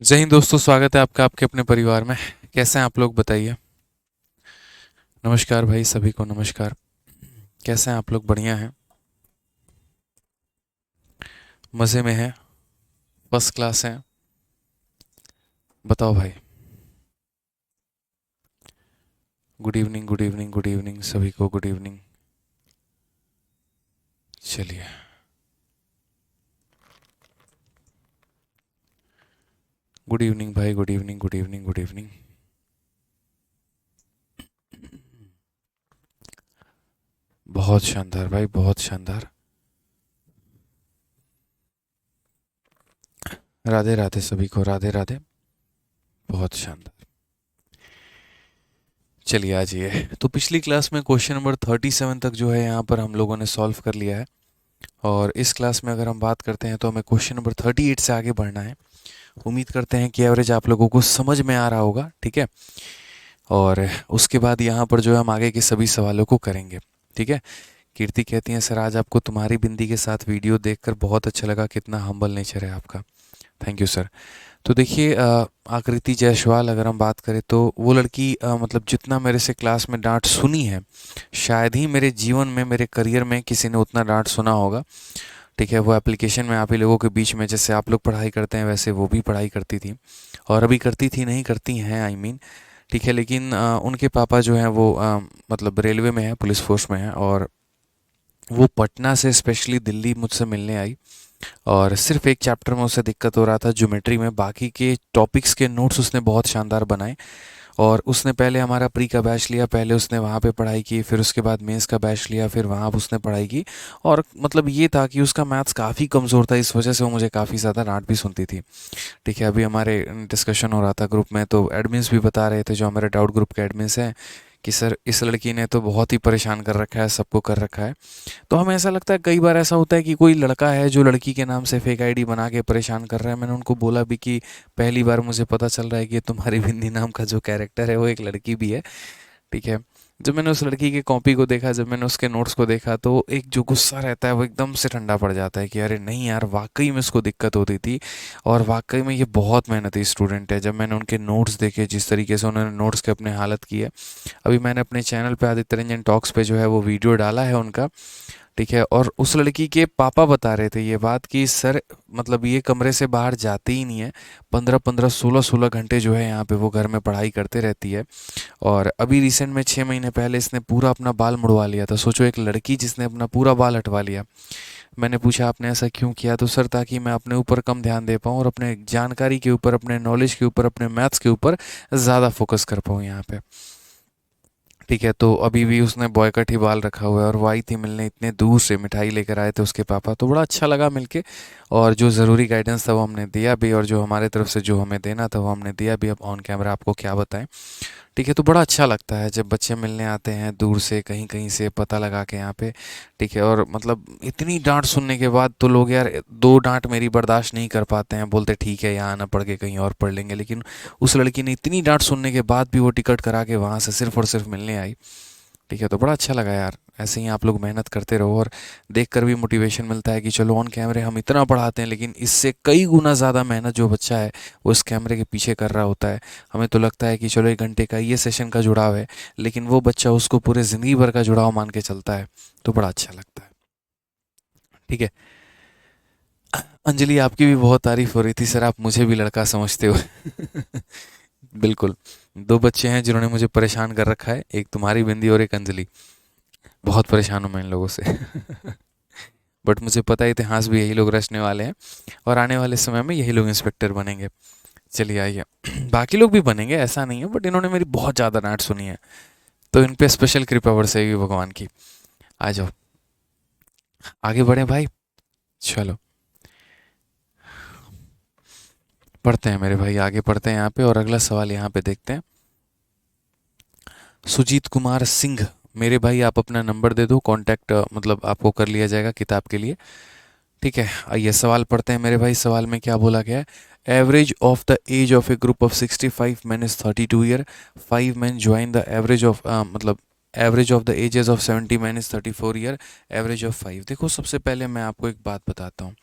जय हिंद दोस्तों, स्वागत है आपका आपके अपने परिवार में। कैसे हैं आप लोग, बताइए। नमस्कार भाई, सभी को नमस्कार। कैसे हैं आप लोग? बढ़िया हैं? मज़े में हैं? फर्स्ट क्लास हैं? बताओ भाई। Good evening, good evening, good evening सभी को, गुड इवनिंग। चलिए। गुड इवनिंग भाई, good evening, good evening, good evening. बहुत शानदार भाई, बहुत शानदार। राधे राधे सभी को, राधे राधे। बहुत शानदार। चलिए आ जाइए। तो पिछली क्लास में क्वेश्चन नंबर 37 तक जो है यहाँ पर हम लोगों ने सॉल्व कर लिया है। और इस क्लास में अगर हम बात करते हैं तो हमें क्वेश्चन नंबर 38 से आगे बढ़ना है। उम्मीद करते हैं कि एवरेज आप लोगों को समझ में आ रहा होगा, ठीक है। और उसके बाद यहाँ पर जो है हम आगे के सभी सवालों को करेंगे, ठीक है। कीर्ति कहती हैं, सर आज आपको तुम्हारी बिंदी के साथ वीडियो देखकर बहुत अच्छा लगा, कितना हम्बल नेचर है आपका। Thank you sir. तो देखिए आकृति जायसवाल अगर हम बात करें तो वो लड़की मतलब जितना मेरे से क्लास में डांट सुनी है, शायद ही मेरे जीवन में, मेरे करियर में किसी ने उतना डांट सुना होगा, ठीक है। वो एप्लीकेशन में आप ही लोगों के बीच में जैसे आप लोग पढ़ाई करते हैं वैसे वो भी पढ़ाई करती थी। और अभी करती थी, नहीं करती हैं, आई मीन, ठीक है। लेकिन उनके पापा जो हैं वो मतलब रेलवे में है, पुलिस फोर्स में है। और वो पटना से स्पेशली दिल्ली मुझसे मिलने आई। और सिर्फ एक चैप्टर में उसे दिक्कत हो रहा था, ज्योमेट्री में। बाकी के टॉपिक्स के नोट्स उसने बहुत शानदार बनाए। और उसने पहले हमारा प्री का बैच लिया, पहले उसने वहाँ पे पढ़ाई की, फिर उसके बाद मेंस का बैच लिया, फिर वहाँ उसने पढ़ाई की। और मतलब ये था कि उसका मैथ्स काफ़ी कमज़ोर था, इस वजह से वो मुझे काफ़ी ज़्यादा डांट भी सुनती थी, ठीक है। अभी हमारे डिस्कशन हो रहा था ग्रुप में, तो एडमिन्स भी बता रहे थे, जो हमारे डाउट ग्रुप के एडमिन्स हैं, कि सर इस लड़की ने तो बहुत ही परेशान कर रखा है, सबको कर रखा है। तो हमें ऐसा लगता है, कई बार ऐसा होता है कि कोई लड़का है जो लड़की के नाम से फेक आईडी बना के परेशान कर रहा है। मैंने उनको बोला भी कि पहली बार मुझे पता चल रहा है कि तुम्हारी बिंदी नाम का जो कैरेक्टर है वो एक लड़की भी है, ठीक है। जब मैंने उस लड़की की कॉपी को देखा, जब मैंने उसके नोट्स को देखा, तो एक जो गुस्सा रहता है वो एकदम से ठंडा पड़ जाता है कि अरे नहीं यार, वाकई में उसको दिक्कत होती थी। और वाकई में ये बहुत मेहनती स्टूडेंट है। जब मैंने उनके नोट्स देखे, जिस तरीके से उन्होंने नोट्स के अपने हालत की है, अभी मैंने अपने चैनल पे आदित्य रंजन टॉक्स पे जो है वो वीडियो डाला है उनका, ठीक है। और उस लड़की के पापा बता रहे थे ये बात कि सर मतलब ये कमरे से बाहर जाते ही नहीं है, 15-15, 16-16 घंटे जो है यहाँ पे वो घर में पढ़ाई करते रहती है। और अभी रिसेंट में 6 महीने पहले इसने पूरा अपना बाल मुड़वा लिया था। सोचो, एक लड़की जिसने अपना पूरा बाल हटवा लिया। मैंने पूछा आपने ऐसा क्यों किया, तो सर ताकि मैं अपने ऊपर कम ध्यान दे पाऊँ और अपने जानकारी के ऊपर, अपने नॉलेज के ऊपर, अपने मैथ्स के ऊपर ज़्यादा फोकस कर पाऊँ यहाँ पे, ठीक है। तो अभी भी उसने बॉयकट ही बाल रखा हुआ है। और वो आई थी मिलने, इतने दूर से मिठाई लेकर आए थे उसके पापा, तो बड़ा अच्छा लगा मिलके। और जो ज़रूरी गाइडेंस था वो हमने दिया भी, और जो हमारे तरफ से जो हमें देना था वो हमने दिया भी। अब ऑन कैमरा आपको क्या बताएं, ठीक है। तो बड़ा अच्छा लगता है जब बच्चे मिलने आते हैं दूर से, कहीं कहीं से पता लगा के यहाँ पे, ठीक है। और मतलब इतनी डांट सुनने के बाद तो लोग यार, दो डांट मेरी बर्दाश्त नहीं कर पाते हैं, बोलते ठीक है यहाँ ना पढ़ के कहीं और पढ़ लेंगे। लेकिन उस लड़की ने इतनी डांट सुनने के बाद भी वो टिकट करा के वहाँ से सिर्फ और सिर्फ मिलने आई, ठीक है। तो बड़ा अच्छा लगा यार। ऐसे ही आप लोग मेहनत करते रहो, और देख कर भी मोटिवेशन मिलता है कि चलो, ऑन कैमरे हम इतना पढ़ाते हैं लेकिन इससे कई गुना ज़्यादा मेहनत जो बच्चा है वो इस कैमरे के पीछे कर रहा होता है। हमें तो लगता है कि चलो 1 घंटे का ये सेशन का जुड़ाव है, लेकिन वो बच्चा उसको पूरे ज़िंदगी भर का जुड़ाव मान के चलता है। तो बड़ा अच्छा लगता है, ठीक है। अंजलि, आपकी भी बहुत तारीफ हो रही थी, सर आप मुझे भी लड़का समझते हो। बिल्कुल। दो बच्चे हैं जिन्होंने मुझे परेशान कर रखा है, एक तुम्हारी बिंदी और एक अंजलि। बहुत परेशान हूँ मैं इन लोगों से। बट मुझे पता है इतिहास भी यही लोग रचने वाले हैं, और आने वाले समय में यही लोग इंस्पेक्टर बनेंगे। चलिए आइए। बाकी लोग भी बनेंगे, ऐसा नहीं है, बट इन्होंने मेरी बहुत ज़्यादा डांट सुनी है, तो इन पे स्पेशल कृपा बरसेगी भगवान की। आ जाओ, आगे बढ़े भाई। चलो पढ़ते हैं मेरे भाई, आगे पढ़ते हैं यहाँ पे। और अगला सवाल यहाँ पे देखते हैं। सुजीत कुमार सिंह, मेरे भाई आप अपना नंबर दे दो, कांटेक्ट मतलब आपको कर लिया जाएगा किताब के लिए, ठीक है। आइए सवाल पढ़ते हैं मेरे भाई। सवाल में क्या बोला गया है? Average of the age of a group of 65 men is 32 year. 5 men join the average of मतलब average of the ages of 70 men is 34 year. Average of 5। देखो, सबसे पहले मैं आपको एक बात बताता हूँ।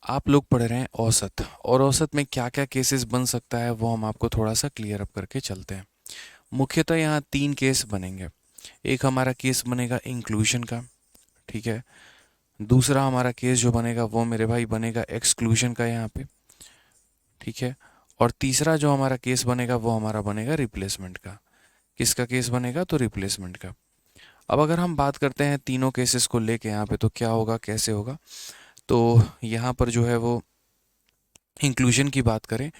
आप लोग पढ़ रहे हैं औसत, और औसत में क्या क्या केसेस बन सकता है वो हम आपको थोड़ा सा क्लियर अप करके चलते हैं। मुख्यतः यहाँ 3 केस बनेंगे। एक हमारा केस बनेगा इंक्लूजन का, ठीक है। दूसरा हमारा केस जो बनेगा वो मेरे भाई बनेगा एक्सक्लूजन का यहाँ पे, ठीक है। और तीसरा जो हमारा केस बनेगा वो हमारा बनेगा रिप्लेसमेंट का। किसका केस बनेगा? तो रिप्लेसमेंट का। अब अगर हम बात करते हैं तीनों केसेस को लेके यहाँ पे, तो क्या होगा, कैसे होगा। तो यहाँ पर जो है वो इंक्लूजन की बात करें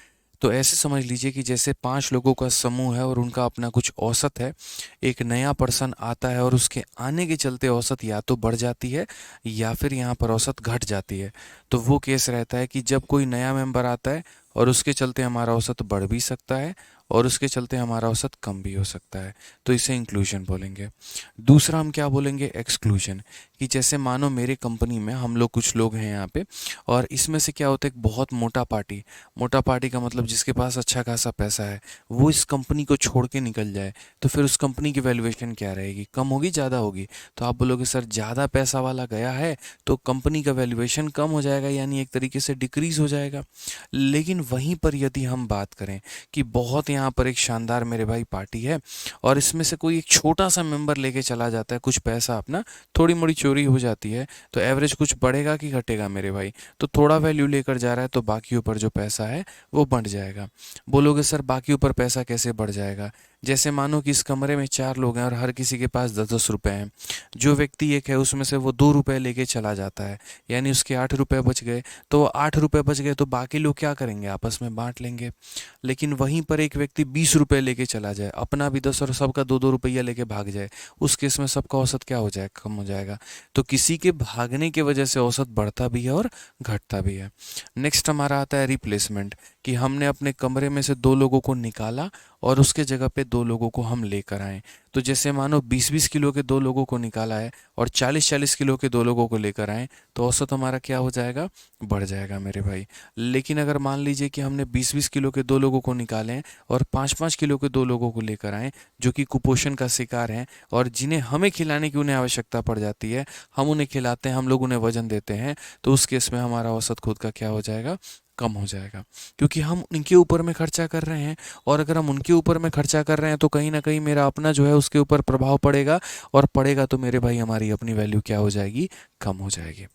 तो ऐसे समझ लीजिए कि जैसे 5 लोगों का समूह है और उनका अपना कुछ औसत है। एक नया पर्सन आता है और उसके आने के चलते औसत या तो बढ़ जाती है या फिर यहाँ पर औसत घट जाती है। तो वो केस रहता है कि जब कोई नया मेंबर आता है और उसके चलते हमारा औसत बढ़ भी सकता है और उसके चलते हमारा औसत कम भी हो सकता है, तो इसे इंक्लूजन बोलेंगे। दूसरा हम क्या बोलेंगे? एक्सक्लूजन। कि जैसे मानो मेरे कंपनी में हम लोग कुछ लोग हैं यहाँ पे, और इसमें से क्या होता है, एक बहुत मोटा पार्टी, मोटा पार्टी का मतलब जिसके पास अच्छा खासा पैसा है, वो इस कंपनी को छोड़ के निकल जाए, तो फिर उस कंपनी की वैल्यूएशन क्या रहेगी? कम होगी, ज़्यादा होगी? तो आप बोलोगे सर ज़्यादा पैसा वाला गया है तो कंपनी का वैल्यूएशन कम हो जाएगा, यानी एक तरीके से डिक्रीज हो जाएगा। लेकिन वहीं पर यदि हम बात करें कि बहुत यहाँ पर एक शानदार मेरे भाई पार्टी है और इसमें से कोई एक छोटा सा मेंबर लेके चला जाता है कुछ पैसा अपना, थोड़ी मोड़ी चोरी हो जाती है, तो एवरेज कुछ बढ़ेगा कि घटेगा मेरे भाई? तो थोड़ा वैल्यू लेकर जा रहा है तो बाकी ऊपर जो पैसा है वो बढ़ जाएगा। बोलोगे सर बाकी ऊपर पैसा कैसे बढ़ जाएगा? जैसे मानो कि इस कमरे में 4 लोग हैं और हर किसी के पास 10-10 रुपए हैं। जो व्यक्ति एक है उसमें से वो 2 रुपए लेके चला जाता है, यानी उसके 8 रुपए बच गए। तो 8 रुपए बच गए तो बाकी लोग क्या करेंगे? आपस में बांट लेंगे। लेकिन वहीं पर एक व्यक्ति 20 रुपए लेके चला जाए, अपना भी 10 और सबका 2-2 रुपया लेके भाग जाए, उस केस में सबका औसत क्या हो जाए? कम हो जाएगा। तो किसी के भागने की वजह से औसत बढ़ता भी है और घटता भी है। नेक्स्ट हमारा आता है रिप्लेसमेंट। कि हमने अपने कमरे में से 2 लोगों को निकाला और उसके जगह पे 2 लोगों को हम लेकर आए। तो जैसे मानो 20-20 किलो के 2 लोगों को निकाला है और 40-40 किलो के 2 लोगों को लेकर आए, तो औसत हमारा क्या हो जाएगा? बढ़ जाएगा मेरे भाई। लेकिन अगर मान लीजिए कि हमने 20-20 किलो के 2 लोगों को निकाले हैं और 5-5 किलो के 2 लोगों को लेकर आए जो कि कुपोषण का शिकार हैं और जिन्हें हमें खिलाने की उन्हें आवश्यकता पड़ जाती है, हम उन्हें खिलाते हैं, हम लोग उन्हें वजन देते हैं, तो उस केस में हमारा औसत खुद का क्या हो जाएगा? कम हो जाएगा। क्योंकि हम उनके ऊपर में खर्चा कर रहे हैं, और अगर हम उनके ऊपर में खर्चा कर रहे हैं तो कहीं ना कहीं मेरा अपना जो है उसके ऊपर प्रभाव पड़ेगा, और पड़ेगा तो मेरे भाई हमारी अपनी वैल्यू क्या हो जाएगी? कम हो जाएगी।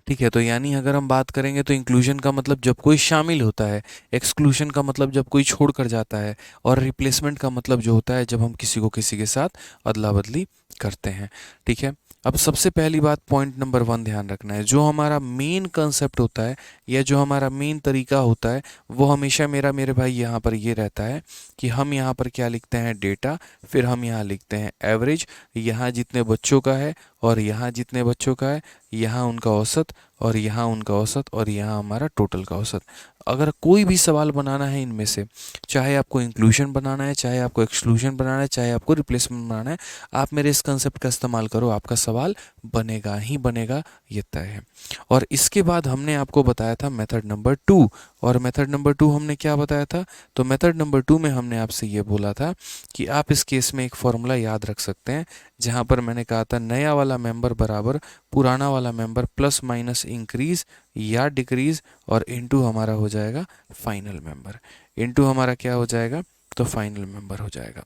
ठीक है, तो यानी अगर हम बात करेंगे तो इंक्लूजन का मतलब जब कोई शामिल होता है, एक्सक्लूजन का मतलब जब कोई छोड़ कर जाता है, और रिप्लेसमेंट का मतलब जो होता है जब हम किसी को किसी के साथ अदला बदली करते हैं। ठीक है। अब सबसे पहली बात, पॉइंट नंबर 1 ध्यान रखना है, जो हमारा मेन कंसेप्ट होता है या जो हमारा मेन तरीका होता है वो हमेशा मेरे भाई यहाँ पर ये रहता है कि हम यहाँ पर क्या लिखते हैं? डेटा। फिर हम यहाँ लिखते हैं एवरेज, यहाँ जितने बच्चों का है और यहाँ जितने बच्चों का है, यहाँ उनका औसत और यहाँ उनका औसत और यहाँ हमारा टोटल का औसत। अगर कोई भी सवाल बनाना है इनमें से, चाहे आपको इंक्लूजन बनाना है, चाहे आपको एक्सक्लूजन बनाना है, चाहे आपको रिप्लेसमेंट बनाना है, आप मेरे इस कंसेप्ट का इस्तेमाल करो, आपका सवाल बनेगा ही बनेगा, ये तय है। और इसके बाद हमने आपको बताया था मेथड नंबर 2। और मेथड नंबर 2 हमने क्या बताया था? तो मेथड नंबर 2 में हमने आपसे ये बोला था कि आप इस केस में एक फॉर्मूला याद रख सकते हैं, जहाँ पर मैंने कहा था नया वाला मेंबर बराबर पुराना वाला मेंबर प्लस माइनस इंक्रीज या डिक्रीज, और इनटू हमारा हो जाएगा फाइनल मेंबर। इनटू हमारा क्या हो जाएगा? तो फाइनल मेंबर हो जाएगा।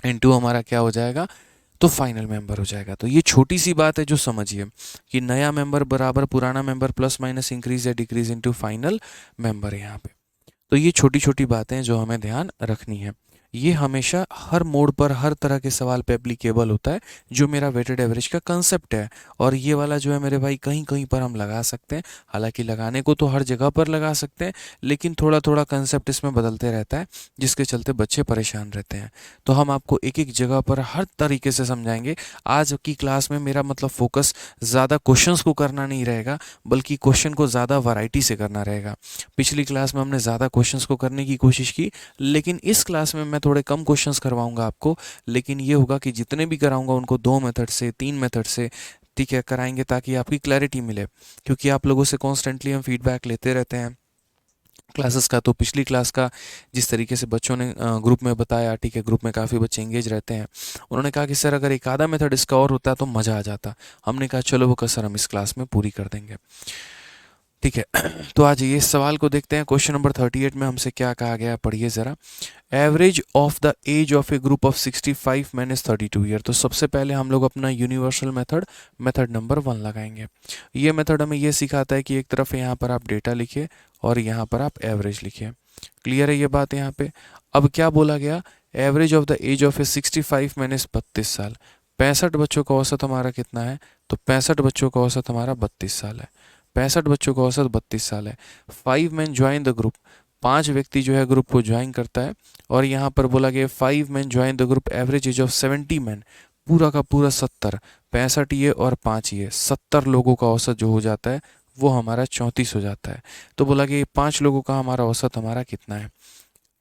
इनटू हमारा क्या हो जाएगा? तो फाइनल मेंबर हो जाएगा। तो ये छोटी सी बात है जो समझिए कि नया मेंबर बराबर पुराना मेंबर प्लस माइनस इंक्रीज या डिक्रीज इनटू फाइनल मेंबर है यहाँ पे। तो ये छोटी छोटी बातें हैं जो हमें ध्यान रखनी है। ये हमेशा हर मोड पर हर तरह के सवाल पे एप्लीकेबल होता है, जो मेरा वेटेड एवरेज का कंसेप्ट है। और ये वाला जो है मेरे भाई कहीं कहीं पर हम लगा सकते हैं, हालांकि लगाने को तो हर जगह पर लगा सकते हैं, लेकिन थोड़ा थोड़ा कंसेप्ट इसमें बदलते रहता है, जिसके चलते बच्चे परेशान रहते हैं। तो हम आपको एक एक जगह पर हर तरीके से समझाएंगे। आज की क्लास में मेरा मतलब फोकस ज़्यादा क्वेश्चंस को करना नहीं रहेगा, बल्कि क्वेश्चन को ज़्यादा वैरायटी से करना रहेगा। पिछली क्लास में हमने ज़्यादा क्वेश्चंस को करने की कोशिश की, लेकिन इस क्लास में मैं थोड़े कम क्वेश्चंस करवाऊंगा आपको। लेकिन ये होगा कि जितने भी कराऊंगा उनको 2 मेथड से 3 मेथड से, ठीक है, कराएंगे, ताकि आपकी क्लैरिटी मिले। क्योंकि आप लोगों से कॉन्स्टेंटली हम फीडबैक लेते रहते हैं क्लासेस का। तो पिछली क्लास का जिस तरीके से बच्चों ने ग्रुप में बताया, ठीक है, ग्रुप में काफ़ी बच्चे एंगेज रहते हैं। उन्होंने कहा कि सर अगर एक आधा मेथड इसका और होता तो मज़ा आ जाता। हमने कहा चलो वो कसर हम इस क्लास में पूरी कर देंगे, ठीक है। तो आज ये इस सवाल को देखते हैं। क्वेश्चन नंबर 38 में हमसे क्या कहा गया है, पढ़िए ज़रा। Average of the age of a group of 65 minus 32 year. तो सबसे पहले हम लोग अपना यूनिवर्सल मेथड, मेथड नंबर 1 लगाएंगे। ये मेथड हमें ये सिखाता है कि एक तरफ यहाँ पर आप डेटा लिखिए और यहाँ पर आप एवरेज लिखिए। क्लियर है ये बात यहाँ पे। अब क्या बोला गया, average of the age of a 65 minus 32 साल। 65 बच्चों का औसत हमारा कितना है, तो 65 बच्चों का औसत हमारा 32 साल है। 65 बच्चों का औसत 32 साल है। 5 मैन ज्वाइन द ग्रुप। 5 व्यक्ति जो है ग्रुप को ज्वाइन करता है। और यहाँ पर बोला गया 5 man join the group, average age of 70 man. पूरा का पूरा 70, 65 ये और 5 ये, 70 लोगों का औसत जो हो जाता है वो हमारा 34 हो जाता है। तो बोला कि 5 लोगों का हमारा औसत हमारा कितना है,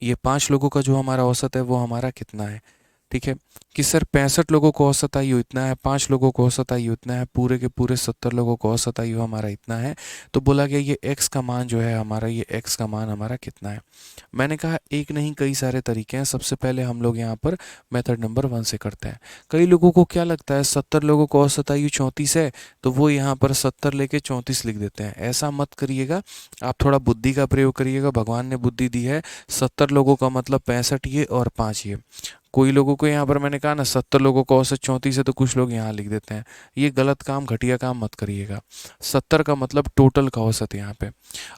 ये 5 लोगों का जो हमारा औसत है वो हमारा कितना है, ठीक है। कि सर 65 लोगों को औसत आयु इतना है, 5 लोगों को औसत आयु इतना है, पूरे के पूरे 70 लोगों को औसत आयु हमारा इतना है। तो बोला गया ये x का मान जो है हमारा, ये x का मान हमारा कितना है। मैंने कहा एक नहीं कई सारे तरीके हैं। सबसे पहले हम लोग यहाँ पर मेथड नंबर 1 से करते हैं। कई लोगों को क्या लगता है 70 लोगों को औसत आयु 34 है, तो वो यहाँ पर 70 लेके 34 लिख देते हैं। ऐसा मत करिएगा, आप थोड़ा बुद्धि का प्रयोग करिएगा। भगवान ने बुद्धि दी है। 70 लोगों का मतलब 65 ये और 5 ये। कोई लोगों को यहाँ पर मैंने कहा ना 70 लोगों का औसत 34 है, तो कुछ लोग यहाँ लिख देते हैं। ये गलत काम, घटिया काम मत करिएगा। 70 का मतलब टोटल का औसत यहाँ पे।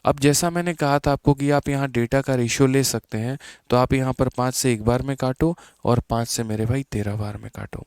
अब जैसा मैंने कहा था आपको कि आप यहाँ डेटा का रेशियो ले सकते हैं, तो आप यहाँ पर 5 से एक बार में काटो और 5 से मेरे भाई 13 बार में काटो।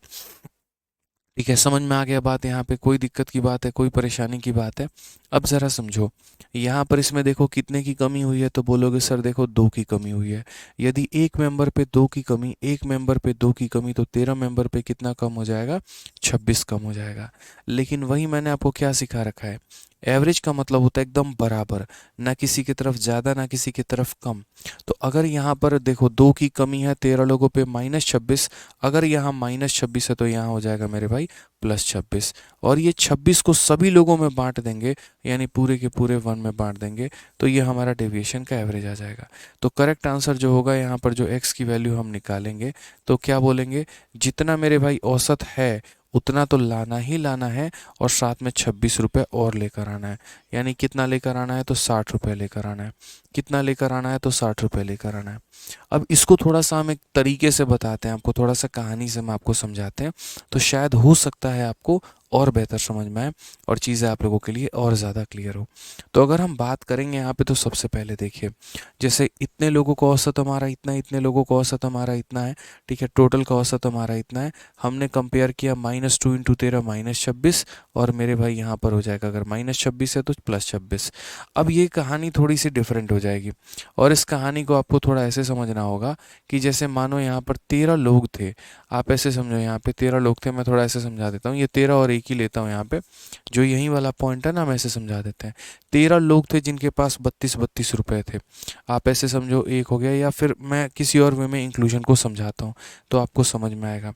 ठीक है, समझ में आ गया बात। यहाँ पे कोई दिक्कत की बात है, कोई परेशानी की बात है? अब ज़रा समझो, यहाँ पर इसमें देखो कितने की कमी हुई है, तो बोलोगे सर देखो 2 की कमी हुई है। यदि एक मेंबर पे 2 की कमी, एक मेंबर पे 2 की कमी, तो 13 मेंबर पे कितना कम हो जाएगा, 26 कम हो जाएगा। लेकिन वही मैंने आपको क्या सिखा रखा है, एवरेज का मतलब होता है एकदम बराबर, ना किसी की तरफ ज़्यादा ना किसी की तरफ कम। तो अगर यहाँ पर देखो 2 की कमी है 13 लोगों पे माइनस 26, अगर यहाँ माइनस 26 है तो यहाँ हो जाएगा मेरे भाई प्लस 26। और ये 26 को सभी लोगों में बांट देंगे, यानी पूरे के पूरे 1 में बांट देंगे, तो ये हमारा डेविएशन का एवरेज आ जाएगा। तो करेक्ट आंसर जो होगा यहाँ पर, जो x की वैल्यू हम निकालेंगे, तो क्या बोलेंगे, जितना मेरे भाई औसत है उतना तो लाना ही लाना है, और साथ में 26 रुपये और लेकर आना है। यानी कितना लेकर आना है, तो 60 रुपये लेकर आना है। कितना लेकर आना है, तो 60 रुपये लेकर आना है। अब इसको थोड़ा सा हम एक तरीके से बताते हैं आपको, थोड़ा सा कहानी से हम आपको समझाते हैं, तो शायद हो सकता है आपको और बेहतर समझ में आए और चीज़ें आप लोगों के लिए और ज़्यादा क्लियर हो। तो अगर हम बात करेंगे यहाँ पे, तो सबसे पहले देखिए, जैसे इतने लोगों का औसत हमारा इतना है, इतने लोगों का औसत हमारा इतना है, ठीक है, टोटल का औसत हमारा इतना है। हमने कंपेयर किया -2 × 13 -26, और मेरे भाई यहाँ पर हो जाएगा, अगर -26 है तो +26। अब ये कहानी थोड़ी सी डिफरेंट हो जाएगी, और इस कहानी को आपको थोड़ा ऐसे समझना होगा कि जैसे मानो यहाँ पर 13 लोग थे। आप ऐसे समझो, यहाँ पे 13 लोग थे। मैं थोड़ा ऐसे समझा देता हूँ, ये 13 और 1 ही लेता हूँ यहाँ पे, जो यही वाला पॉइंट है ना, हम ऐसे समझा देते हैं। 13 लोग थे जिनके पास 32 रुपए थे। आप ऐसे समझो, एक हो गया, या फिर मैं किसी और वे में इंक्लूजन को समझाता हूँ तो आपको समझ में आएगा।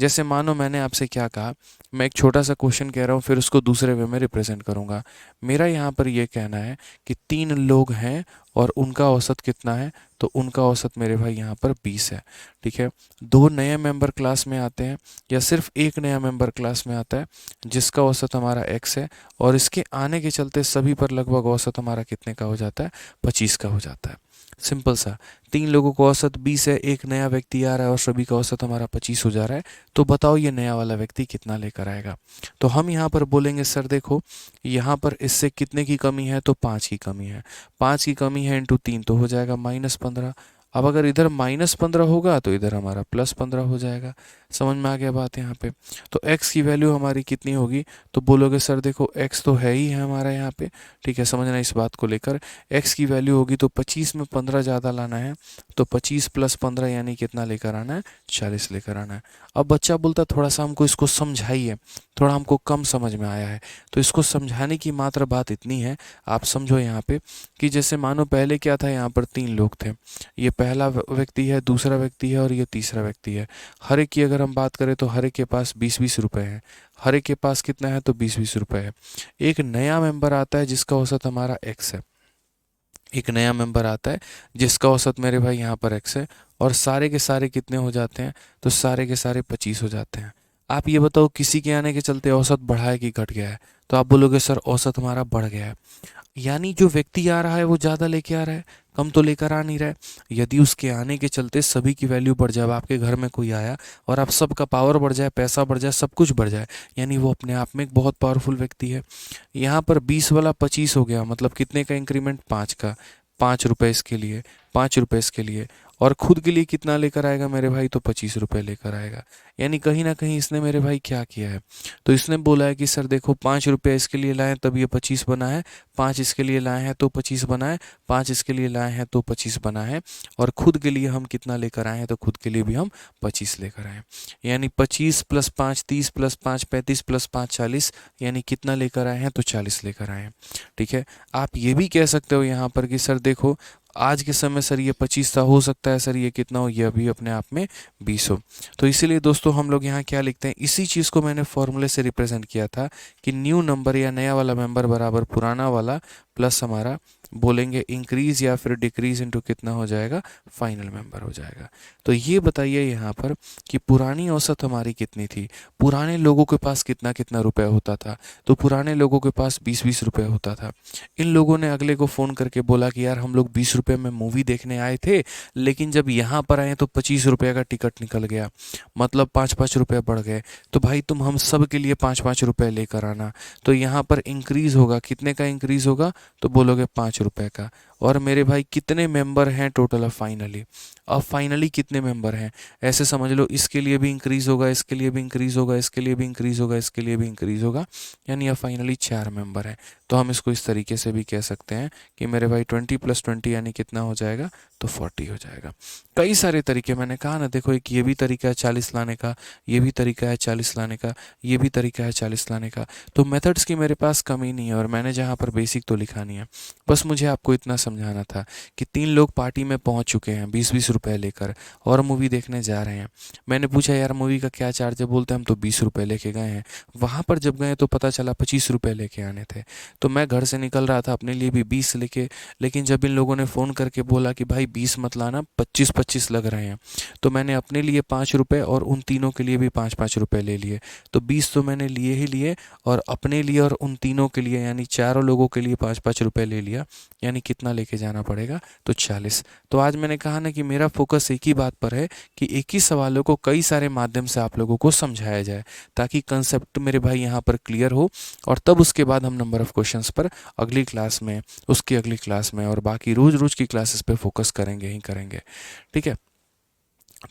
जैसे मानो मैंने आपसे क्या कहा, मैं एक छोटा सा क्वेश्चन कह रहा हूँ, फिर उसको दूसरे वे में रिप्रेजेंट करूँगा। मेरा यहाँ पर ये कहना है कि 3 लोग हैं और उनका औसत कितना है, तो उनका औसत मेरे भाई यहाँ पर 20 है। ठीक है, 2 नए मेंबर क्लास में आते हैं, या सिर्फ एक नया मेंबर क्लास में आता है जिसका औसत हमारा x है, और इसके आने के चलते सभी पर लगभग औसत हमारा कितने का हो जाता है, 25 का हो जाता है। सिंपल सा, 3 लोगों का औसत 20 है, एक नया व्यक्ति आ रहा है और सभी का औसत हमारा 25 हो जा रहा है। तो बताओ ये नया वाला व्यक्ति कितना लेकर आएगा। तो हम यहाँ पर बोलेंगे सर देखो, यहाँ पर इससे कितने की कमी है, तो 5 की कमी है। 5 की कमी है इंटू 3 तो हो जाएगा -15। अब अगर इधर -15 होगा तो इधर हमारा +15 हो जाएगा। समझ में आ गया बात यहाँ पे। तो x की वैल्यू हमारी कितनी होगी, तो बोलोगे सर देखो x तो है ही है हमारा यहाँ पे, ठीक है, समझना इस बात को लेकर। x की वैल्यू होगी तो 25 में 15 ज़्यादा लाना है, तो 25 + 15 यानी कितना लेकर आना है, 40 लेकर आना है। अब बच्चा बोलता थोड़ा सा हमको इसको समझाइए, थोड़ा हमको कम समझ में आया है। तो इसको समझाने की मात्र बात इतनी है, आप समझो यहाँ पे, कि जैसे मानो पहले क्या था, यहाँ पर 3 लोग थे। ये पहला व्यक्ति है, दूसरा व्यक्ति है और ये तीसरा व्यक्ति है। हर एक की अगर हम बात करें तो हर एक के पास 20-20 रुपए हैं। हर एक के पास कितना है, तो 20-20 रुपए है। एक नया मेंबर आता है जिसका औसत हमारा x है। एक नया मेंबर आता है जिसका औसत मेरे भाई यहाँ पर x है, और सारे के सारे कितने हो जाते हैं, तो सारे के सारे 25 हो जाते हैं। आप ये बताओ किसी के आने के चलते औसत बढ़ा है कि घट गया है, तो आप बोलोगे सर औसत हमारा बढ़ गया है। यानी जो व्यक्ति आ रहा है वो ज़्यादा लेके आ रहा है, कम तो लेकर आ नहीं रहा है। यदि उसके आने के चलते सभी की वैल्यू बढ़ जाए, आपके घर में कोई आया और आप सबका पावर बढ़ जाए, पैसा बढ़ जाए, सब कुछ बढ़ जाए, यानी वो अपने आप में एक बहुत पावरफुल व्यक्ति है। यहाँ पर 20 वाला 25 हो गया, मतलब कितने का इंक्रीमेंट, 5 का। 5 रुपये इसके लिए, 5 रुपये इसके लिए, और खुद के लिए कितना लेकर आएगा मेरे भाई, तो 25 रुपये लेकर आएगा। यानी कहीं ना कहीं इसने मेरे भाई क्या किया है, तो इसने बोला है कि सर देखो 5 रुपये इसके लिए लाए तब ये 25 बना है, 5 इसके लिए लाए हैं तो 25 बना है, 5 इसके लिए लाए हैं तो 25 बना है, और खुद के लिए हम कितना लेकर आए हैं, तो खुद के लिए भी हम 25 लेकर आए हैं। यानी 25 + 5 30 + 5 35 + 5 40, यानी कितना लेकर आए हैं, तो 40 लेकर आए हैं। ठीक है। आप ये भी कह सकते हो यहाँ पर कि सर देखो आज के समय सर ये 25 था, हो सकता है सर ये कितना हो, ये अभी अपने आप में 20 हो। तो इसीलिए दोस्तों हम लोग यहाँ क्या लिखते हैं, इसी चीज़ को मैंने फॉर्मूले से रिप्रेजेंट किया था कि न्यू नंबर या नया वाला मेंबर बराबर पुराना वाला प्लस हमारा बोलेंगे इंक्रीज या फिर डिक्रीज इनटू कितना हो जाएगा, फाइनल मेंबर हो जाएगा। तो ये बताइए यहाँ पर कि पुरानी औसत हमारी कितनी थी, पुराने लोगों के पास कितना कितना रुपए होता था, तो पुराने लोगों के पास 20-20 रुपए होता था। इन लोगों ने अगले को फ़ोन करके बोला कि यार हम लोग 20 रुपए में मूवी देखने आए थे, लेकिन जब यहाँ पर आए तो 25 रुपये का टिकट निकल गया, मतलब 5-5 रुपये बढ़ गए, तो भाई तुम हम सब के लिए 5-5 रुपये लेकर आना। तो यहाँ पर इंक्रीज़ होगा, कितने का इंक्रीज़ होगा, तो बोलोगे 5 रुपये का। और मेरे भाई कितने मेंबर हैं टोटल अब फाइनली, अब फाइनली कितने मेंबर हैं, ऐसे समझ लो इसके लिए भी इंक्रीज़ होगा, इसके लिए भी इंक्रीज़ होगा, इसके लिए भी इंक्रीज़ होगा, इसके लिए भी इंक्रीज़ होगा, यानी अब फाइनली 4 मेंबर हैं। तो हम इसको इस तरीके से भी कह सकते हैं कि मेरे भाई 20 + 20 यानी कितना हो जाएगा, तो 40 हो जाएगा। कई सारे तरीके मैंने कहा ना, देखो एक ये भी तरीका है 40 लाने का, ये भी तरीका है 40 लाने का, ये भी तरीका है 40 लाने का। तो मेथड्स की मेरे पास कमी नहीं है, और मैंने जहाँ पर बेसिक तो लिखा नहीं है, बस मुझे आपको इतना समझाना था कि 3 लोग पार्टी में पहुँच चुके हैं 20-20 रुपये लेकर और मूवी देखने जा रहे हैं। मैंने पूछा यार मूवी का क्या चार्ज है, बोलते हम तो 20 रुपये लेके गए हैं। वहाँ पर जब गए तो पता चला 25 रुपये लेके आने थे। तो मैं घर से निकल रहा था अपने लिए भी 20 लेके, लेकिन जब इन लोगों ने फ़ोन करके बोला कि भाई 20 मत लाना, 25-25 लग रहे हैं, तो मैंने अपने लिए 5 रुपये और उन तीनों के लिए भी 5-5 रुपये ले लिए। तो 20 तो मैंने लिए ही लिए, और अपने लिए और उन तीनों के लिए यानी चारों लोगों के लिए 5-5 रुपये ले लिया, यानी कितना लेके जाना पड़ेगा, तो 40। तो आज मैंने कहा ना कि मेरा फोकस एक ही बात पर है कि एक ही सवालों को कई सारे माध्यम से आप लोगों को समझाया जाए, ताकि कंसेप्ट मेरे भाई यहाँ पर क्लियर हो, और तब उसके बाद हम नंबर ऑफ़ क्वेश्चंस पर अगली क्लास में, उसकी अगली क्लास में और बाकी रोज़ रोज़ की क्लासेस पे फोकस करेंगे ही करेंगे। ठीक है।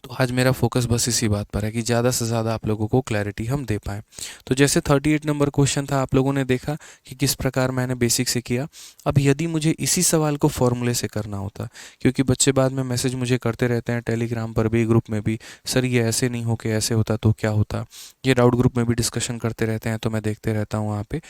तो आज मेरा फोकस बस इसी बात पर है कि ज़्यादा से ज़्यादा आप लोगों को क्लैरिटी हम दे पाएँ। तो जैसे 38 नंबर क्वेश्चन था, आप लोगों ने देखा कि किस प्रकार मैंने बेसिक से किया। अब यदि मुझे इसी सवाल को फॉर्मूले से करना होता, क्योंकि बच्चे बाद में मैसेज मुझे करते रहते हैं टेलीग्राम पर भी, ग्रुप में भी, सर ये ऐसे नहीं हो के ऐसे होता तो क्या होता, ये डाउट ग्रुप में भी डिस्कशन करते रहते हैं, तो मैं देखते रहता हूँ वहाँ पे।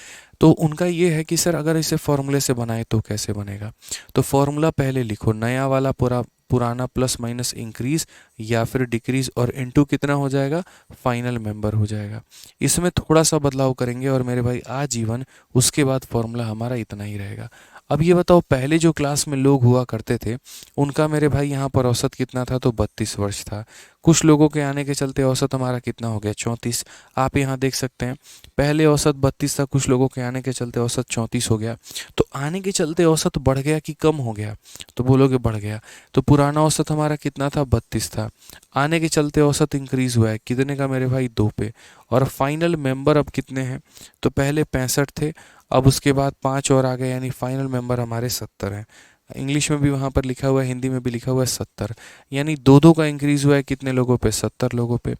तो उनका ये है कि सर अगर इसे फॉर्मूले से बनाए तो कैसे बनेगा। तो फॉर्मूला पहले लिखो, नया वाला पूरा पुराना प्लस माइनस इंक्रीज या फिर डिक्रीज, और इनटू कितना हो जाएगा, फाइनल मेंबर हो जाएगा। इसमें थोड़ा सा बदलाव करेंगे और मेरे भाई आजीवन उसके बाद फॉर्मूला हमारा इतना ही रहेगा। अब ये बताओ पहले जो क्लास में लोग हुआ करते थे उनका मेरे भाई यहाँ पर औसत कितना था, तो 32 वर्ष था। कुछ लोगों के आने के चलते औसत हमारा कितना हो गया, 34। आप यहाँ देख सकते हैं पहले औसत 32 था, कुछ लोगों के आने के चलते औसत 34 हो गया। तो आने के चलते औसत बढ़ गया कि कम हो गया, तो बोलोगे बढ़ गया। तो पुराना औसत हमारा कितना था, 32 था, आने के चलते औसत इंक्रीज हुआ है कितने का मेरे भाई, 2 पे। और फाइनल मेंबर अब कितने हैं, तो पहले 65 थे, अब उसके बाद 5 और आ गए, यानी फाइनल मेंबर हमारे 70 हैं। इंग्लिश में भी वहाँ पर लिखा हुआ है, हिंदी में भी लिखा हुआ है 70, यानी दो दो का इंक्रीज हुआ है कितने लोगों पे, 70 लोगों पे।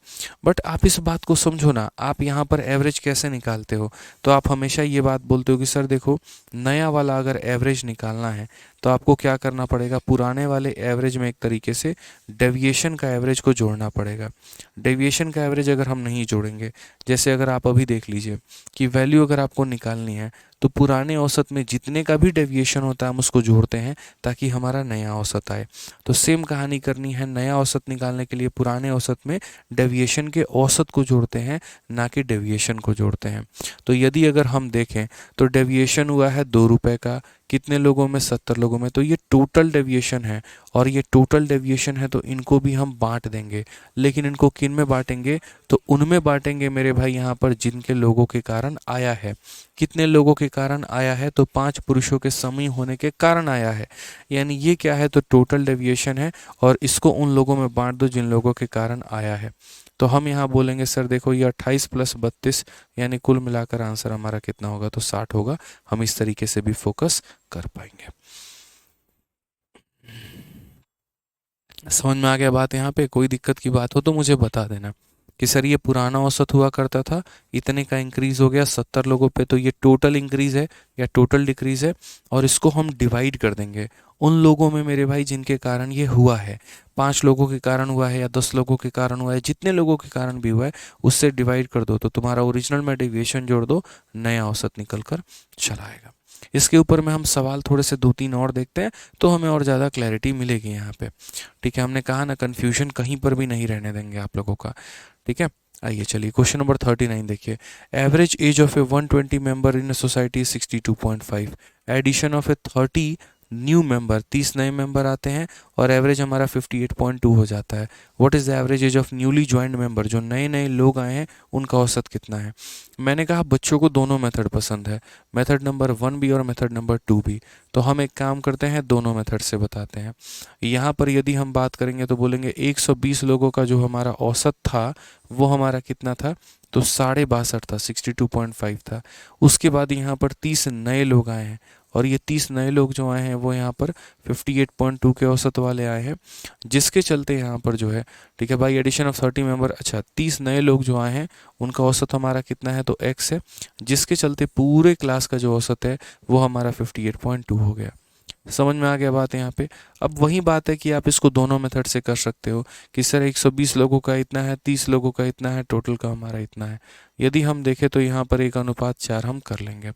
बट आप इस बात को समझो ना, आप यहाँ पर एवरेज कैसे निकालते हो, तो आप हमेशा ये बात बोलते हो कि सर देखो नया वाला अगर एवरेज निकालना है तो आपको क्या करना पड़ेगा, पुराने वाले एवरेज में एक तरीके से डेविएशन का एवरेज को जोड़ना पड़ेगा। डेविएशन का एवरेज अगर हम नहीं जोड़ेंगे, जैसे अगर आप अभी देख लीजिए कि वैल्यू अगर आपको निकालनी है तो पुराने औसत में जितने का भी डेविएशन होता है हम उसको जोड़ते हैं ताकि हमारा नया औसत आए। तो सेम कहानी करनी है, नया औसत निकालने के लिए पुराने औसत में डेविएशन के औसत को जोड़ते हैं, ना कि डेविएशन को जोड़ते हैं। तो यदि अगर हम देखें तो डेविएशन हुआ है 2 रुपये का, कितने लोगों में, 70 लोगों में। तो ये टोटल डेविएशन है, और ये टोटल डेविएशन है तो इनको भी हम बांट देंगे। लेकिन इनको किन में बांटेंगे? तो उनमें बांटेंगे मेरे भाई यहाँ पर जिनके लोगों के कारण आया है। कितने लोगों के कारण आया है? तो 5 पुरुषों के समूह होने के कारण आया है। यानी ये क्या है? तो टोटल डेविएशन है, और इसको उन लोगों में बांट दो जिन लोगों के कारण आया है। तो हम यहाँ बोलेंगे सर देखो ये 28 + 32 यानी कुल मिलाकर आंसर हमारा कितना होगा? तो 60 होगा। हम इस तरीके से भी फोकस कर पाएंगे। समझ में आ गया बात? यहाँ पे कोई दिक्कत की बात हो तो मुझे बता देना कि सर ये पुराना औसत हुआ करता था, इतने का इंक्रीज हो गया 70 लोगों पे, तो ये टोटल इंक्रीज है या टोटल डिक्रीज है, और इसको हम डिवाइड कर देंगे उन लोगों में मेरे भाई जिनके कारण ये हुआ है। 5 लोगों के कारण हुआ है या 10 लोगों के कारण हुआ है, जितने लोगों के कारण भी हुआ है उससे डिवाइड कर दो, तो तुम्हारा ओरिजिनल में डेविएशन जोड़ दो, नया औसत निकल कर चला आएगा। इसके ऊपर में हम सवाल थोड़े से 2-3 और देखते हैं तो हमें और ज़्यादा क्लैरिटी मिलेगी यहाँ पे। ठीक है, हमने कहा ना कन्फ्यूजन कहीं पर भी नहीं रहने देंगे आप लोगों का। ठीक है, आइए चलिए क्वेश्चन नंबर 39 देखिए। Average age of a 120 member in society 62.5। Addition of a 30 new member, 30 नए मेंबर आते हैं और एवरेज हमारा 58.2 हो जाता है। What is the average age of newly joined member? जो नए नए लोग आए हैं उनका औसत कितना है? मैंने कहा बच्चों को दोनों मेथड पसंद है, मेथड नंबर 1 भी और मेथड नंबर 2 भी। तो हम एक काम करते हैं, दोनों मेथड से बताते हैं। यहाँ पर यदि हम बात करेंगे तो बोलेंगे 120 लोगों का जो हमारा औसत था वो हमारा कितना था? तो 62.5 था, 62.5 था। उसके बाद यहाँ पर 30 नए लोग आए हैं, और ये 30 नए लोग जो आए हैं वो यहाँ पर 58.2 के औसत वाले आए हैं, जिसके चलते यहाँ पर जो है, ठीक है भाई, एडिशन ऑफ 30 मेंबर, अच्छा 30 नए लोग जो आए हैं उनका औसत हमारा कितना है? तो x है, जिसके चलते पूरे क्लास का जो औसत है वो हमारा 58.2 हो गया। समझ में आ गया बात यहाँ पे? अब वही बात है कि आप इसको दोनों मेथड से कर सकते हो कि सर 120 लोगों का इतना है, 30 लोगों का इतना है, टोटल का हमारा इतना है। यदि हम देखें तो यहाँ पर 1:4 हम कर लेंगे।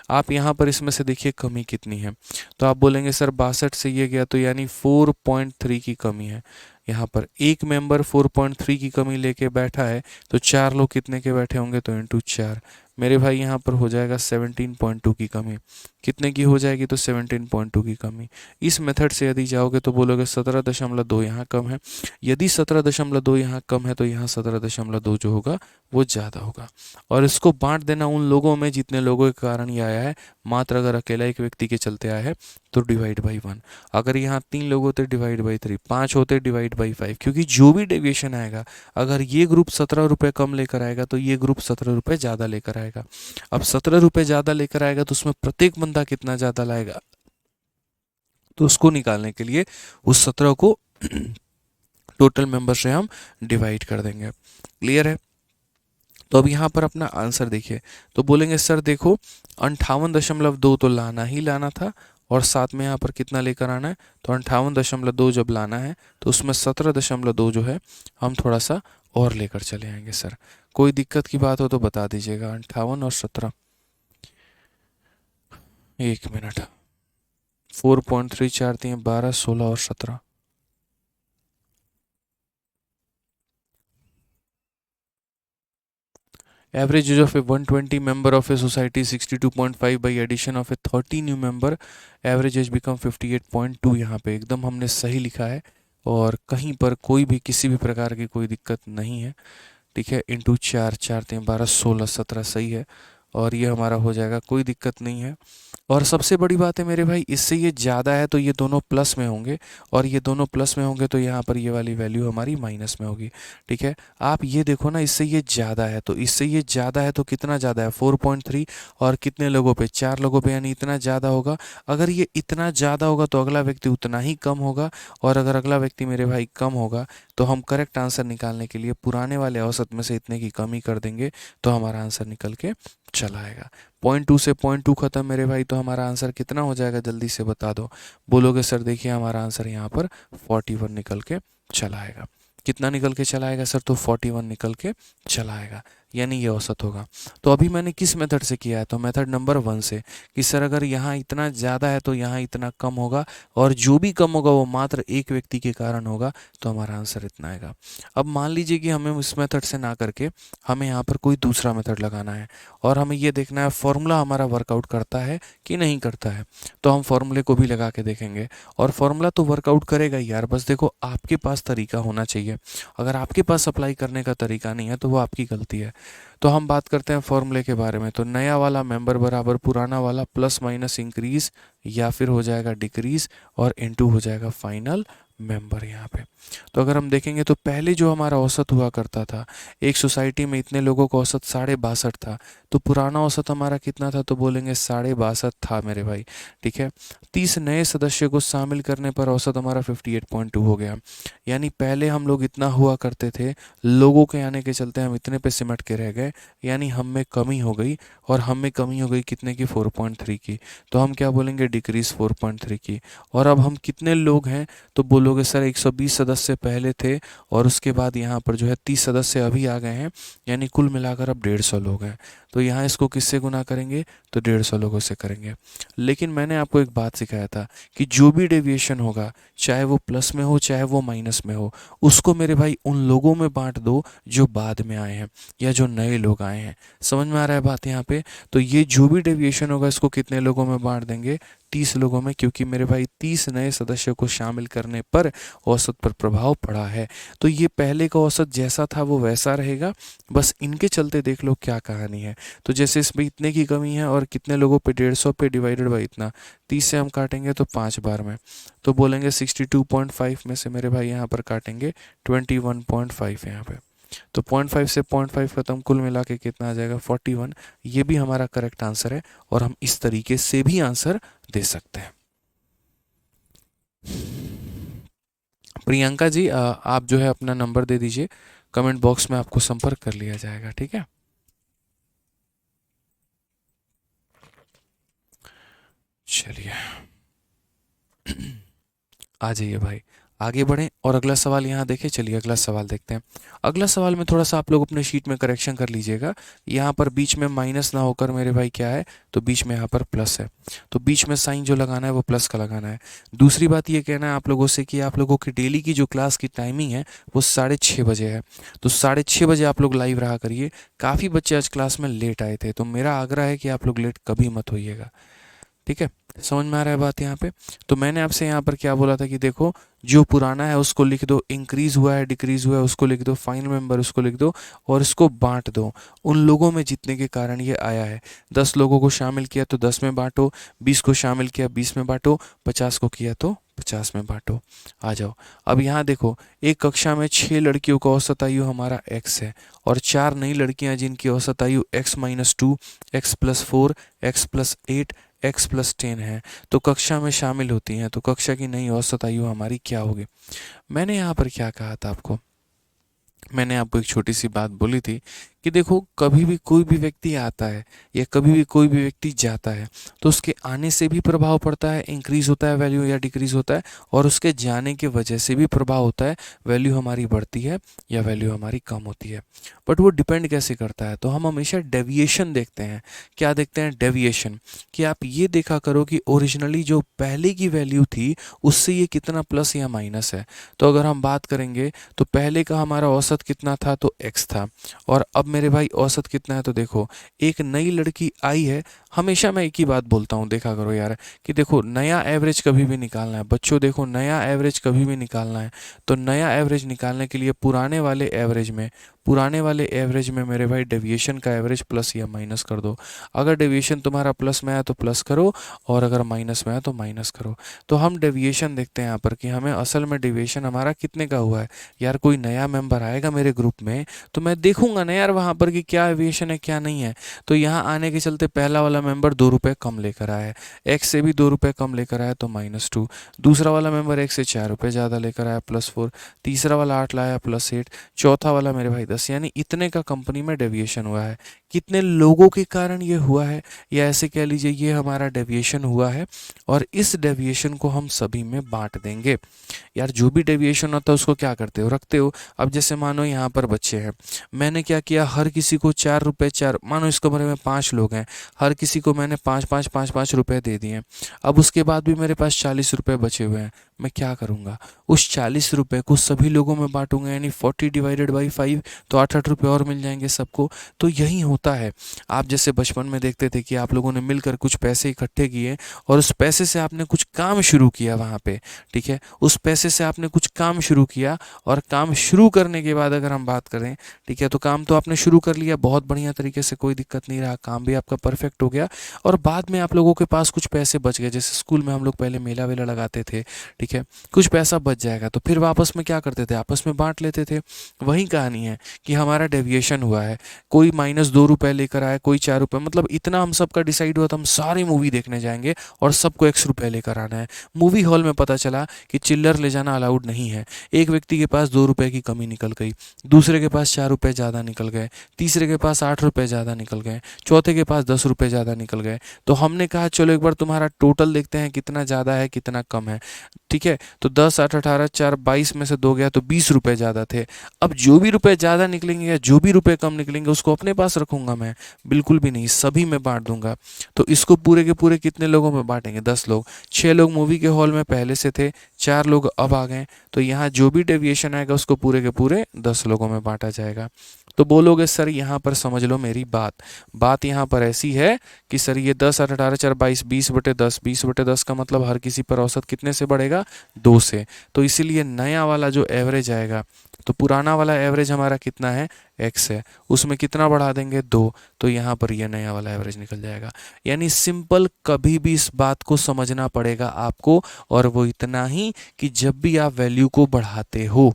आप यहाँ पर इसमें से देखिए कमी कितनी है, तो आप बोलेंगे सर 62 से ये गया तो यानी 4.3 की कमी है। यहाँ पर एक मेंबर 4.3 की कमी लेके बैठा है, तो 4 लोग कितने के बैठे होंगे? तो इंटू 4 मेरे भाई यहाँ पर हो जाएगा 17.2 की कमी। कितने की हो जाएगी? तो 17.2 की कमी। इस मेथड से यदि जाओगे तो बोलोगे 17.2 यहाँ कम है। यदि 17.2 यहाँ कम है तो यहाँ 17.2 जो होगा वो ज़्यादा होगा। और इसको बांट देना उन लोगों में जितने लोगों के कारण ये आया है। मात्र अगर अकेला एक व्यक्ति के चलते आया है तो डिवाइड बाई 1। अगर यहाँ 3 लोग होते डिवाइड बाई 3, 5 होते डिवाइड बाई 5, क्योंकि जो भी डेविएशन आएगा, अगर ये ग्रुप 17 रुपये कम लेकर आएगा तो ये ग्रुप 17 रुपये ज़्यादा लेकर आएगा। अब 17 रुपये ज़्यादा लेकर आएगा तो उसमें प्रत्येक बंदा कितना ज़्यादा लाएगा? तो उसको निकालने के लिए उस 17 को टोटल मेंबर से हम डिवाइड कर देंगे। क्लियर है? तो अब यहाँ पर अपना आंसर देखिए, तो बोलेंगे सर देखो 58.2 तो लाना ही लाना था, और साथ में यहाँ पर कितना लेकर आना है? तो 58.2 जब लाना है तो उसमें 17.2 जो है हम थोड़ा सा और लेकर चले आएंगे। सर कोई दिक्कत की बात हो तो बता दीजिएगा। 58 और 17, एक मिनट, 4.3 4 दिए 12, 16 और 17। Average age of a 120 member of a society 62.5 by addition of a 30 new member, average age become 58.2। यहाँ पे एकदम हमने सही लिखा है और कहीं पर कोई भी किसी भी प्रकार की कोई दिक्कत नहीं है। ठीक है, इंटू 4, 4 3 12, 16 17 सही है, और ये हमारा हो जाएगा, कोई दिक्कत नहीं है। और सबसे बड़ी बात है मेरे भाई, इससे ये ज़्यादा है तो ये दोनों प्लस में होंगे, और ये दोनों प्लस में होंगे तो यहाँ पर ये वाली वैल्यू हमारी माइनस में होगी। ठीक है, आप ये देखो ना, इससे ये ज़्यादा है तो इससे ये ज़्यादा है तो कितना ज़्यादा है? 4.3, और कितने लोगों पे? 4 लोगों पे, यानी इतना ज़्यादा होगा। अगर ये इतना ज़्यादा होगा तो अगला व्यक्ति उतना ही कम होगा, और अगर अगला व्यक्ति मेरे भाई कम होगा तो हम करेक्ट आंसर निकालने के लिए पुराने वाले औसत में से इतने की कमी कर देंगे तो हमारा आंसर निकल के चला आएगा। 0.2 से 0.2 खत्म मेरे भाई, तो हमारा आंसर कितना हो जाएगा? जल्दी से बता दो। बोलोगे सर देखिए हमारा आंसर यहाँ पर 41 निकल के चला आएगा। कितना निकल के चला आएगा सर? तो 41 निकल के चला आएगा। यानी ये औसत होगा। तो अभी मैंने किस मेथड से किया है, तो मेथड नंबर 1 से, कि सर अगर यहाँ इतना ज़्यादा है तो यहाँ इतना कम होगा, और जो भी कम होगा वो मात्र एक व्यक्ति के कारण होगा, तो हमारा आंसर इतना आएगा। अब मान लीजिए कि हमें इस मेथड से ना करके हमें यहाँ पर कोई दूसरा मेथड लगाना है, और हमें ये देखना है फॉर्मूला हमारा वर्कआउट करता है कि नहीं करता है। तो हम फॉर्मूले को भी लगा के देखेंगे, और फॉर्मूला तो वर्कआउट करेगा ही यार, बस देखो आपके पास तरीका होना चाहिए। अगर आपके पास अप्लाई करने का तरीका नहीं है तो वो आपकी गलती है। तो हम बात करते हैं फॉर्मूले के बारे में। तो नया वाला मेंबर बराबर पुराना वाला प्लस माइनस इंक्रीज या फिर हो जाएगा डिक्रीज, और इनटू हो जाएगा फाइनल मेंबर यहाँ पे। तो अगर हम देखेंगे तो पहले जो हमारा औसत हुआ करता था, एक सोसाइटी में इतने लोगों का औसत 62.5 था, तो पुराना औसत हमारा कितना था, तो बोलेंगे 62.5 था मेरे भाई। ठीक है, 30 नए सदस्य को शामिल करने पर औसत हमारा 58.2 हो गया। यानी पहले हम लोग इतना हुआ करते थे, लोगों के आने के चलते हम इतने पे सिमट के रह गए, यानी हम में कमी हो गई, और हम में कमी हो गई कितने की, 4.3 की। तो हम क्या बोलेंगे, डिक्रीज 4.3 की। और अब हम कितने लोग हैं, तो बोलोगे सर 120 सदस्य पहले थे, और उसके बाद यहाँ पर जो है 30 सदस्य अभी आ गए हैं, यानी कुल मिलाकर अब 150 लोग हैं। तो यहाँ इसको किससे गुना करेंगे, तो 150 लोगों से करेंगे। लेकिन मैंने आपको एक बात सिखाया था कि जो भी डेविएशन होगा, चाहे वो प्लस में हो चाहे वो माइनस में हो, उसको मेरे भाई उन लोगों में बांट दो जो बाद में आए हैं या जो नए लोग आए हैं। समझ में आ रहा है बात यहाँ पे? तो ये जो भी डेविएशन होगा इसको कितने लोगों में बांट देंगे, 30 लोगों में, क्योंकि मेरे भाई 30 नए सदस्यों को शामिल करने पर औसत पर प्रभाव पड़ा है। तो ये पहले का औसत जैसा था वो वैसा रहेगा, बस इनके चलते देख लो क्या कहानी है। तो जैसे इसमें इतने की कमी है और कितने लोगों पे, 150 पे डिवाइडेड बाई इतना, 30 से हम काटेंगे तो 5 बार में, तो बोलेंगे 62.5 में से मेरे भाई यहाँ पर काटेंगे 21.5 यहाँ पे। तो 0.5 से 0.5 खत्म, कुल मिला के कितना आ जाएगा, 41। ये भी हमारा करेक्ट आंसर है, और हम इस तरीके से भी आंसर दे सकते हैं। प्रियंका जी, आप जो है अपना नंबर दे दीजिए, कमेंट बॉक्स में आपको संपर्क कर लिया जाएगा। ठीक है, चलिए आ जाइए भाई, आगे बढ़ें और अगला सवाल यहाँ देखें। चलिए अगला सवाल देखते हैं। अगला सवाल में थोड़ा सा आप लोग अपने शीट में करेक्शन कर लीजिएगा। यहाँ पर बीच में माइनस ना होकर मेरे भाई क्या है, तो बीच में यहाँ पर प्लस है, तो बीच में साइन जो लगाना है वो प्लस का लगाना है। दूसरी बात ये कहना है आप लोगों से कि आप लोगों की डेली की जो क्लास की टाइमिंग है वो 6:30 बजे है, तो 6:30 बजे आप लोग लाइव रहा करिए। काफ़ी बच्चे आज क्लास में लेट आए थे, तो मेरा आग्रह है कि आप लोग लेट कभी मत होइएगा। ठीक है, समझ में आ रहा है बात यहाँ पे? तो मैंने आपसे यहाँ पर क्या बोला था कि देखो, जो पुराना है उसको लिख दो, इंक्रीज हुआ है डिक्रीज हुआ है उसको लिख दो, फाइनल मेंबर उसको लिख दो, और इसको बांट दो उन लोगों में जितने के कारण ये आया है। 10 लोगों को शामिल किया तो 10 में बांटो, 20 को शामिल किया 20 में बांटो, 50 को किया तो 50 में बांटो। आ जाओ, अब यहाँ देखो, एक कक्षा में 6 लड़कियों का औसत आयु हमारा x है, और 4 नई लड़कियां जिनकी औसत आयु x-2, x+4, x+8, x+10 है, तो कक्षा में शामिल होती हैं। तो कक्षा की नई औसत आयु हमारी क्या होगी? मैंने यहाँ पर क्या कहा था आपको, मैंने आपको एक छोटी सी बात बोली थी कि देखो, कभी भी कोई भी व्यक्ति आता है या कभी भी कोई भी व्यक्ति जाता है, तो उसके आने से भी प्रभाव पड़ता है, इंक्रीज होता है वैल्यू या डिक्रीज होता है, और उसके जाने की वजह से भी प्रभाव होता है, वैल्यू हमारी बढ़ती है या वैल्यू हमारी कम होती है। बट वो डिपेंड कैसे करता है, तो हम हमेशा डेविएशन देखते हैं। क्या देखते हैं? डेविएशन। कि आप ये देखा करो कि ओरिजिनली जो पहले की वैल्यू थी उससे ये कितना प्लस या माइनस है। तो अगर हम बात करेंगे तो पहले का हमारा औसत कितना था, तो x था, और अब मेरे भाई औसत कितना है, तो देखो एक नई लड़की आई है। हमेशा मैं एक ही बात बोलता हूँ, देखा करो यार, कि देखो नया एवरेज कभी भी निकालना है बच्चों, देखो नया एवरेज कभी भी निकालना है, तो नया एवरेज निकालने के लिए पुराने वाले एवरेज में मेरे भाई डेविएशन का एवरेज प्लस या माइनस कर दो। अगर डेविएशन तुम्हारा प्लस में आया तो प्लस करो, और अगर माइनस में आया तो माइनस करो। तो हम डेविएशन देखते हैं यहाँ पर कि हमें असल में डेविएशन हमारा कितने का हुआ है। यार कोई नया मेंबर आएगा मेरे ग्रुप में तो मैं देखूंगा ना यार वहाँ पर कि क्या डेविएशन है क्या नहीं है। तो यहाँ आने के चलते पहला वाला मेंबर 2 रुपये कम लेकर आया है, एक्स से भी 2 रुपये कम लेकर आया तो -2। दूसरा वाला मेंबर एक्स से 4 रुपये ज़्यादा लेकर आया +4। तीसरा वाला 8 लाया +8। चौथा वाला मेरे भाई 10 यानी इतने का कंपनी में डेविएशन हुआ है। कितने लोगों के कारण ये हुआ है, या ऐसे कह लीजिए ये हमारा डेविएशन हुआ है और इस डेविएशन को हम सभी में बांट देंगे। यार जो भी डेविएशन होता है उसको क्या करते हो, रखते हो। अब जैसे मानो यहाँ पर बच्चे हैं, मैंने क्या किया, हर किसी को 4 रुपये, चार, मानो इस कमरे में 5 लोग हैं, हर किसी को मैंने 5 5 5 5 रुपये दे दिए। अब उसके बाद भी मेरे पास 40 रुपये बचे हुए हैं। मैं क्या करूँगा, उस 40 रुपये को सभी लोगों में बांटूंगा, यानी 40/5, तो 8 8 रुपये और मिल जाएंगे सबको। तो यही होता है। आप जैसे बचपन में देखते थे कि आप लोगों ने मिलकर कुछ पैसे इकट्ठे किए और उस पैसे से आपने कुछ काम शुरू किया वहाँ पे, ठीक है, उस पैसे से आपने कुछ काम शुरू किया और काम शुरू करने के बाद अगर हम बात करें, ठीक है, तो काम तो आपने शुरू कर लिया बहुत बढ़िया तरीके से, कोई दिक्कत नहीं रहा, काम भी आपका परफेक्ट हो गया और बाद में आप लोगों के पास कुछ पैसे बच गए। जैसे स्कूल में हम लोग पहले मेला वेला लगाते थे, ठीक है, कुछ पैसा बच जाएगा तो फिर वापस में क्या करते थे, आपस में बांट लेते थे। वही कहानी है कि हमारा डेविएशन हुआ है, कोई -2 रुपये लेकर आया, कोई 4 रुपये, मतलब इतना हम सबका डिसाइड हुआ था हम सारी मूवी देखने जाएंगे और सबको X रुपये लेकर आना है। मूवी हॉल में पता चला कि चिल्लर ले जाना अलाउड नहीं है। एक व्यक्ति के पास 2 रुपये की कमी निकल गई, दूसरे के पास 4 रुपये ज़्यादा निकल गए, तीसरे के पास 8 रुपये ज़्यादा निकल गए, चौथे के पास 10 रुपये ज़्यादा निकल गए। तो हमने कहा चलो एक बार तुम्हारा टोटल देखते हैं कितना ज़्यादा है कितना कम है, ठीक है। तो 10 8 18 4 22 में से 2 गया तो 20 रुपये ज़्यादा थे। अब जो भी रुपये ज़्यादा निकलेंगे या जो भी रुपये कम निकलेंगे उसको अपने पास रखूंगा मैं, बिल्कुल भी नहीं, सभी में बांट दूंगा। तो इसको पूरे के पूरे कितने लोगों में बांटेंगे, 10 लोग। 6 लोग मूवी के हॉल में पहले से थे, 4 लोग अब आ गए, तो यहाँ जो भी डेविएशन आएगा उसको पूरे के पूरे 10 लोगों में बांटा जाएगा। तो बोलोगे सर यहाँ पर समझ लो मेरी बात, बात यहाँ पर ऐसी है कि सर ये 10 8 18 4 22, 20/10, 20/10 का मतलब हर किसी पर औसत कितने से बढ़ेगा, 2 से। तो इसीलिए नया वाला जो एवरेज आएगा, तो पुराना वाला एवरेज हमारा कितना है, x है, उसमें कितना बढ़ा देंगे, 2, तो यहाँ पर ये नया वाला एवरेज निकल जाएगा। यानी सिंपल, कभी भी इस बात को समझना पड़ेगा आपको, और वो इतना ही कि जब भी आप वैल्यू को बढ़ाते हो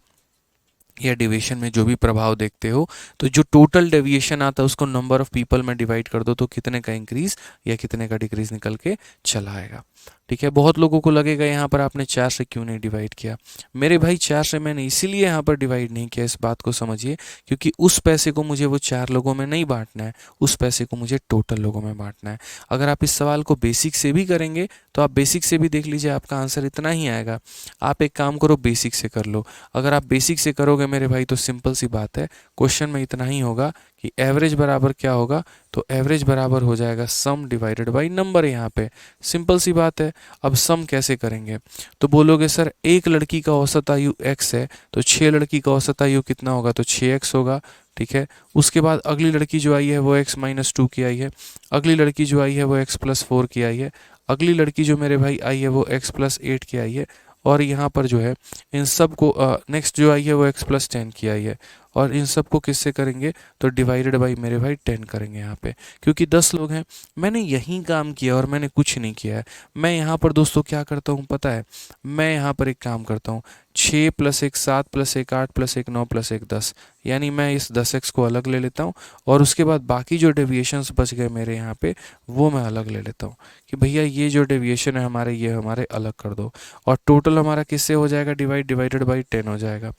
या डेविएशन में जो भी प्रभाव देखते हो, तो जो टोटल डेविएशन आता है उसको नंबर ऑफ पीपल में डिवाइड कर दो, तो कितने का इंक्रीज या कितने का डिक्रीज निकल के चला आएगा। ठीक है, बहुत लोगों को लगेगा यहाँ पर आपने 4 से क्यों नहीं डिवाइड किया। मेरे भाई 4 से मैंने इसीलिए यहाँ पर डिवाइड नहीं किया, इस बात को समझिए, क्योंकि उस पैसे को मुझे वो 4 लोगों में नहीं बांटना है, उस पैसे को मुझे टोटल लोगों में बांटना है। अगर आप इस सवाल को बेसिक से भी करेंगे तो आप बेसिक से भी देख लीजिए, आपका आंसर इतना ही आएगा। आप एक काम करो, बेसिक से कर लो। अगर आप बेसिक से करोगे मेरे भाई तो सिंपल सी बात है, क्वेश्चन में इतना ही होगा कि एवरेज बराबर क्या होगा, तो एवरेज बराबर हो जाएगा सम डिवाइडेड बाई नंबर। यहाँ पे सिंपल सी बात है। अब सम कैसे करेंगे, तो बोलोगे सर एक लड़की का औसत आयु x है, तो 6 लड़की का औसत आयु कितना होगा, तो 6x होगा। ठीक है, उसके बाद अगली लड़की जो आई है वो x-2 की आई है, अगली लड़की जो आई है वो x+4 की आई है, अगली लड़की जो मेरे भाई आई है वो x+8 की आई है, और यहाँ पर जो है इन सब को नेक्स्ट जो आई है वो x+10 की आई है, और इन सब को किससे करेंगे, तो डिवाइडेड बाई मेरे भाई 10 करेंगे यहाँ पे, क्योंकि 10 लोग हैं। मैंने यही काम किया और मैंने कुछ नहीं किया है। मैं यहाँ पर दोस्तों क्या करता हूँ पता है, मैं यहाँ पर एक काम करता हूँ, 6 + 1 7 + 1 8 + 1 9 + 1 10, यानी मैं इस 10x को अलग ले लेता हूँ और उसके बाद बाकी जो डेविएशंस बच गए मेरे यहाँ पे वो मैं अलग ले लेता हूँ कि भैया ये जो डेविएशन है हमारे, ये हमारे अलग कर दो, और टोटल हमारा किससे हो जाएगा, डिवाइडेड बाई 10 हो जाएगा।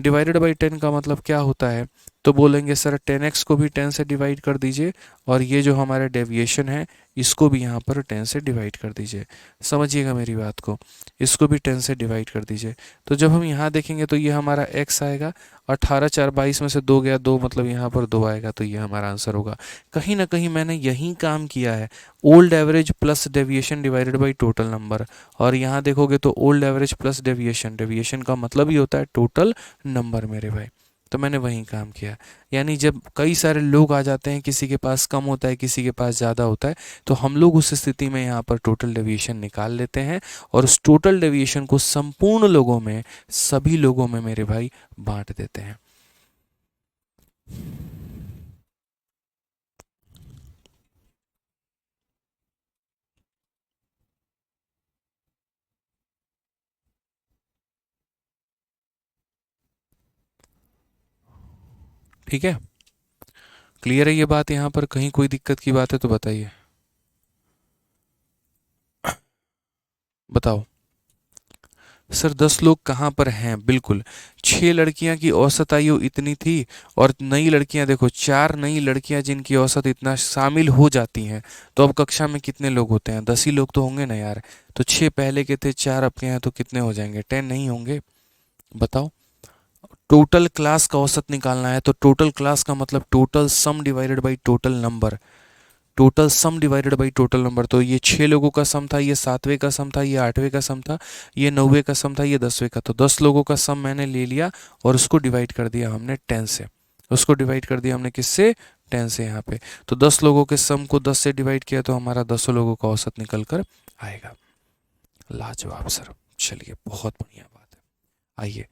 डिवाइडेड बाई 10 का मतलब क्या होता है, तो बोलेंगे सर 10x को भी 10 से डिवाइड कर दीजिए, और ये जो हमारे डेविएशन है इसको भी यहाँ पर 10 से डिवाइड कर दीजिए। समझिएगा मेरी बात को, इसको भी 10 से डिवाइड कर दीजिए। तो जब हम यहाँ देखेंगे तो ये हमारा x आएगा, 18 4 22 में से 2 गया, 2 मतलब यहाँ पर 2 आएगा, तो ये हमारा आंसर होगा। कहीं ना कहीं मैंने यही काम किया है, old average plus deviation divided by total number. और यहाँ देखोगे तो old average plus deviation, deviation का मतलब ही होता है टोटल नंबर मेरे भाई। तो मैंने वही काम किया। यानी जब कई सारे लोग आ जाते हैं, किसी के पास कम होता है किसी के पास ज़्यादा होता है, तो हम लोग उस स्थिति में यहाँ पर टोटल डेविएशन निकाल लेते हैं और उस टोटल डेविएशन को संपूर्ण लोगों में, सभी लोगों में मेरे भाई बांट देते हैं। ठीक है, क्लियर है ये बात, यहाँ पर कहीं कोई दिक्कत की बात है तो बताइए, बताओ। सर 10 लोग कहाँ पर हैं? बिल्कुल, 6 लड़कियां की औसत आयु इतनी थी और नई लड़कियां देखो 4 नई लड़कियां जिनकी औसत इतना शामिल हो जाती हैं, तो अब कक्षा में कितने लोग होते हैं? 10 ही लोग तो होंगे ना यार। तो 6 पहले के थे, 4 अब के हैं, तो कितने हो जाएंगे? 10 नहीं होंगे? बताओ। टोटल क्लास का औसत निकालना है, तो टोटल क्लास का मतलब total sum divided by total number. Total sum divided by total number, तो ये 6 लोगों का सम था, ये 7वें का सम था, ये 8वें का सम था, ये 9वें का सम था, ये 10वें का। तो 10 लोगों का सम मैंने ले लिया और उसको डिवाइड कर दिया हमने 10 से। उसको डिवाइड कर दिया हमने किससे? 10 से यहाँ पे। तो 10 लोगों के सम को 10 से डिवाइड किया तो हमारा 10 लोगों का औसत निकल कर आएगा। लाजवाब सर, चलिए बहुत बढ़िया बात है। आइए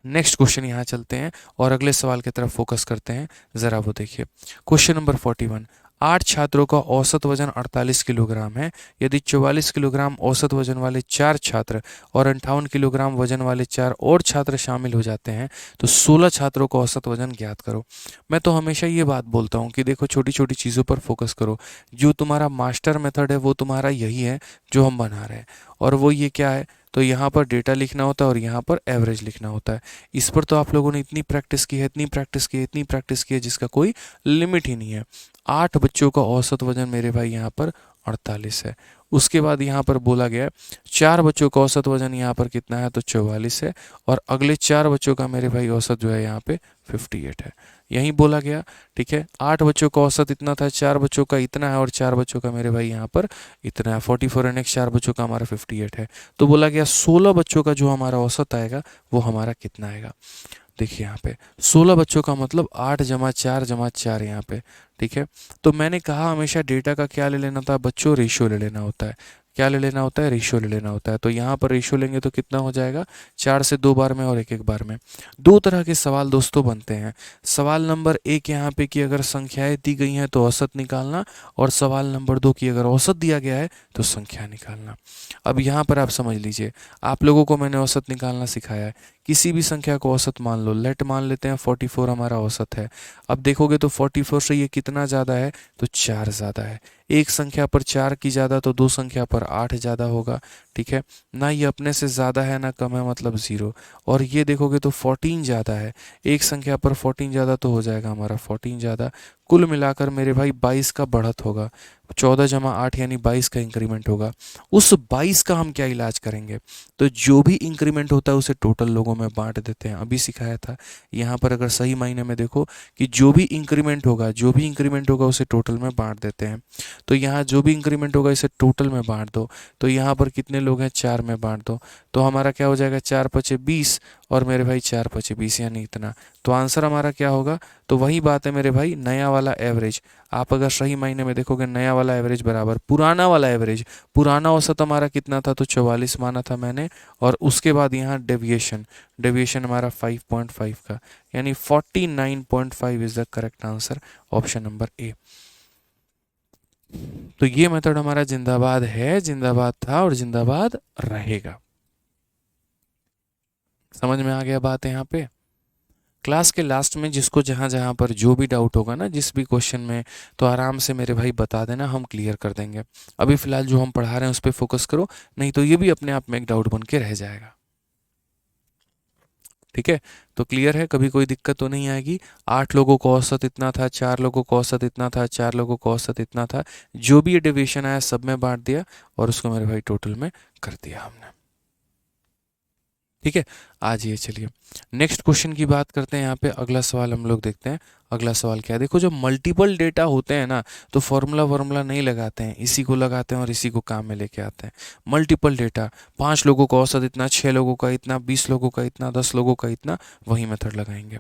नेक्स्ट क्वेश्चन यहाँ चलते हैं और अगले सवाल की तरफ फोकस करते हैं। ज़रा वो देखिए, क्वेश्चन नंबर 41। 8 छात्रों का औसत वजन 48 किलोग्राम है। यदि 44 किलोग्राम औसत वजन वाले 4 छात्र और 58 किलोग्राम वजन वाले 4 और छात्र शामिल हो जाते हैं तो 16 छात्रों का औसत वजन ज्ञात करो। मैं तो हमेशा ये बात बोलता हूँ कि देखो, छोटी छोटी चीज़ों पर फोकस करो। जो तुम्हारा मास्टर मेथड है वो तुम्हारा यही है जो हम बना रहे हैं, और वो ये क्या है? तो यहाँ पर डेटा लिखना होता है और यहाँ पर एवरेज लिखना होता है। इस पर तो आप लोगों ने इतनी प्रैक्टिस की है, इतनी प्रैक्टिस की है, इतनी प्रैक्टिस की है, जिसका कोई लिमिट ही नहीं है। 8 बच्चों का औसत वजन मेरे भाई यहाँ पर 48 है। उसके बाद यहाँ पर बोला गया 4 बच्चों का औसत वजन यहाँ पर कितना है? तो 44 है। और अगले 4 बच्चों का मेरे भाई औसत जो है यहाँ पे 58 है। यहीं बोला गया। ठीक है, 8 बच्चों का औसत इतना था, 4 बच्चों का इतना है और 4 बच्चों का मेरे भाई यहाँ पर इतना है 44, और नेक्स्ट 4 बच्चों का हमारा 58 है। तो बोला गया 16 बच्चों का जो हमारा औसत आएगा वो हमारा कितना आएगा? देखिए यहाँ पे 16 बच्चों का मतलब 8 जमा 4 जमा 4 यहाँ पे। ठीक है, तो मैंने कहा हमेशा डेटा का क्या ले लेना था बच्चों? रेशियो ले लेना होता है। क्या ले लेना होता है? रेशियो ले लेना होता है। तो यहाँ पर रेशियो लेंगे तो कितना हो जाएगा? 4 से 2 बार में और 1 1 बार में। दो तरह के सवाल दोस्तों बनते हैं। सवाल नंबर 1 यहाँ पे कि अगर संख्याएं दी गई हैं तो औसत निकालना, और सवाल नंबर 2 की अगर औसत दिया गया है तो संख्या निकालना। अब यहाँ पर आप समझ लीजिए, आप लोगों को मैंने औसत निकालना सिखाया है। किसी भी संख्या को औसत मान लो, लेट मान लेते हैं 44 हमारा औसत है। अब देखोगे तो 44 से ये कितना ज़्यादा है? तो 4 ज़्यादा है। एक संख्या पर 4 की ज़्यादा तो दो संख्या पर 8 ज़्यादा होगा। ठीक है, ना ये अपने से ज़्यादा है ना कम है, मतलब 0। और ये देखोगे तो 14 ज़्यादा है। एक संख्या पर 14 ज़्यादा तो हो जाएगा हमारा 14 ज़्यादा। कुल मिलाकर मेरे भाई 22 का बढ़त होगा। 14 जमा 8 यानी 22 का इंक्रीमेंट होगा। उस 22 का हम क्या इलाज करेंगे? तो जो भी इंक्रीमेंट होता है उसे टोटल लोगों में बांट देते हैं। अभी सिखाया था। यहाँ पर अगर सही मायने में देखो कि जो भी इंक्रीमेंट होगा, जो भी इंक्रीमेंट होगा उसे टोटल में बांट देते हैं। तो यहाँ जो भी इंक्रीमेंट होगा इसे टोटल में बांट दो। तो यहाँ पर कितने लोग हैं? 4 में बांट दो। तो हमारा क्या हो जाएगा? 4 पचे 20 और मेरे भाई 4 पचे 20 यानी इतना। तो आंसर हमारा क्या होगा? तो वही बात है मेरे भाई, नया वाला एवरेज। आप अगर सही मायने में देखोगे, नया वाला एवरेज बराबर पुराना वाला एवरेज। पुराना औसत हमारा कितना था? तो 44 माना था मैंने। और उसके बाद यहाँ डेविएशन, डेविएशन हमारा 5.5 का, यानी 49.5 is the correct answer, option number A. तो ये मेथड हमारा जिंदाबाद है, जिंदाबाद था और जिंदाबाद रहेगा। समझ में आ गया बात है यहाँ पे? क्लास के लास्ट में जिसको जहाँ जहाँ पर जो भी डाउट होगा ना, जिस भी क्वेश्चन में, तो आराम से मेरे भाई बता देना, हम क्लियर कर देंगे। अभी फिलहाल जो हम पढ़ा रहे हैं उस पर फोकस करो, नहीं तो ये भी अपने आप में एक डाउट बन के रह जाएगा। ठीक है, तो क्लियर है, कभी कोई दिक्कत तो नहीं आएगी। 8 लोगों का औसत इतना था, 4 लोगों का औसत इतना था, 4 लोगों का औसत इतना था। जो भी ये डेविएशन आया सब में बांट दिया और उसको मेरे भाई टोटल में कर दिया हमने। ठीक है, आज ये चलिए नेक्स्ट क्वेश्चन की बात करते हैं। यहाँ पे अगला सवाल हम लोग देखते हैं। अगला सवाल क्या है? देखो, जो मल्टीपल डेटा होते हैं ना, तो फॉर्मूला नहीं लगाते हैं, इसी को लगाते हैं और इसी को काम में लेके आते हैं। मल्टीपल डेटा, 5 लोगों का औसत इतना, 6 लोगों का इतना, 20 लोगों का इतना, 10 लोगों का इतना, वही मेथड लगाएंगे।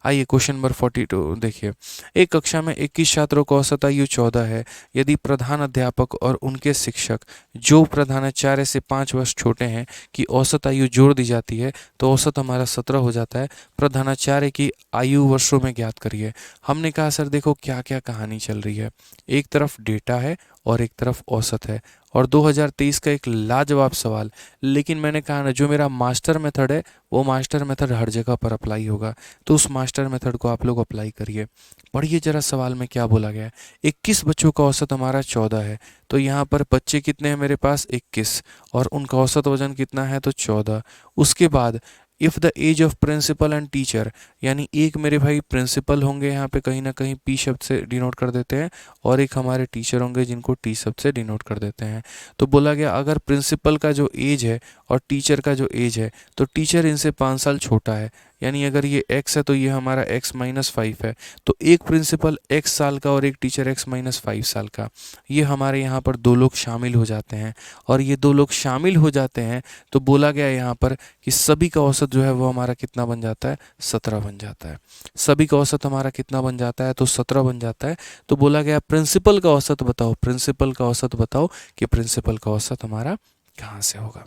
आइए क्वेश्चन नंबर 42 देखिए। एक कक्षा में 21 छात्रों का औसत आयु 14 है। यदि प्रधान अध्यापक और उनके शिक्षक, जो प्रधानाचार्य से 5 वर्ष छोटे हैं, की औसत आयु जोड़ दी जाती है तो औसत हमारा 17 हो जाता है। प्रधानाचार्य की आयु वर्षों में ज्ञात करिए। हमने कहा सर देखो क्या क्या कहानी चल रही है। एक तरफ डेटा है और एक तरफ औसत है। और 2023 का एक लाजवाब सवाल, लेकिन मैंने कहा ना जो मेरा मास्टर मेथड है वो मास्टर मेथड हर जगह पर अप्लाई होगा, तो उस मास्टर मेथड को आप लोग अप्लाई करिए। पढ़िए जरा सवाल में क्या बोला गया है। 21 बच्चों का औसत हमारा 14 है, तो यहाँ पर बच्चे कितने हैं मेरे पास 21, और उनका औसत वजन कितना है तो 14। उसके बाद if the age of principal and teacher, यानी एक मेरे भाई प्रिंसिपल होंगे यहाँ पे कहीं ना कहीं पी शब्द से डिनोट कर देते हैं, और एक हमारे टीचर होंगे जिनको टी शब्द से डिनोट कर देते हैं। तो बोला गया अगर प्रिंसिपल का जो एज है और टीचर का जो एज है, तो टीचर इनसे 5 साल छोटा है, यानी अगर ये x है तो ये हमारा x-5 है। तो एक प्रिंसिपल x साल का और एक टीचर x-5 साल का, ये हमारे यहाँ पर दो लोग शामिल हो जाते हैं। और ये दो लोग शामिल हो जाते हैं तो बोला गया यहाँ पर कि सभी का औसत जो है वो हमारा कितना बन जाता है, 17 बन जाता है। सभी का औसत हमारा कितना बन जाता है तो 17 बन जाता है। तो बोला गया प्रिंसिपल का औसत बताओ, प्रिंसिपल का औसत बताओ कि प्रिंसिपल का औसत हमारा कहाँ से होगा।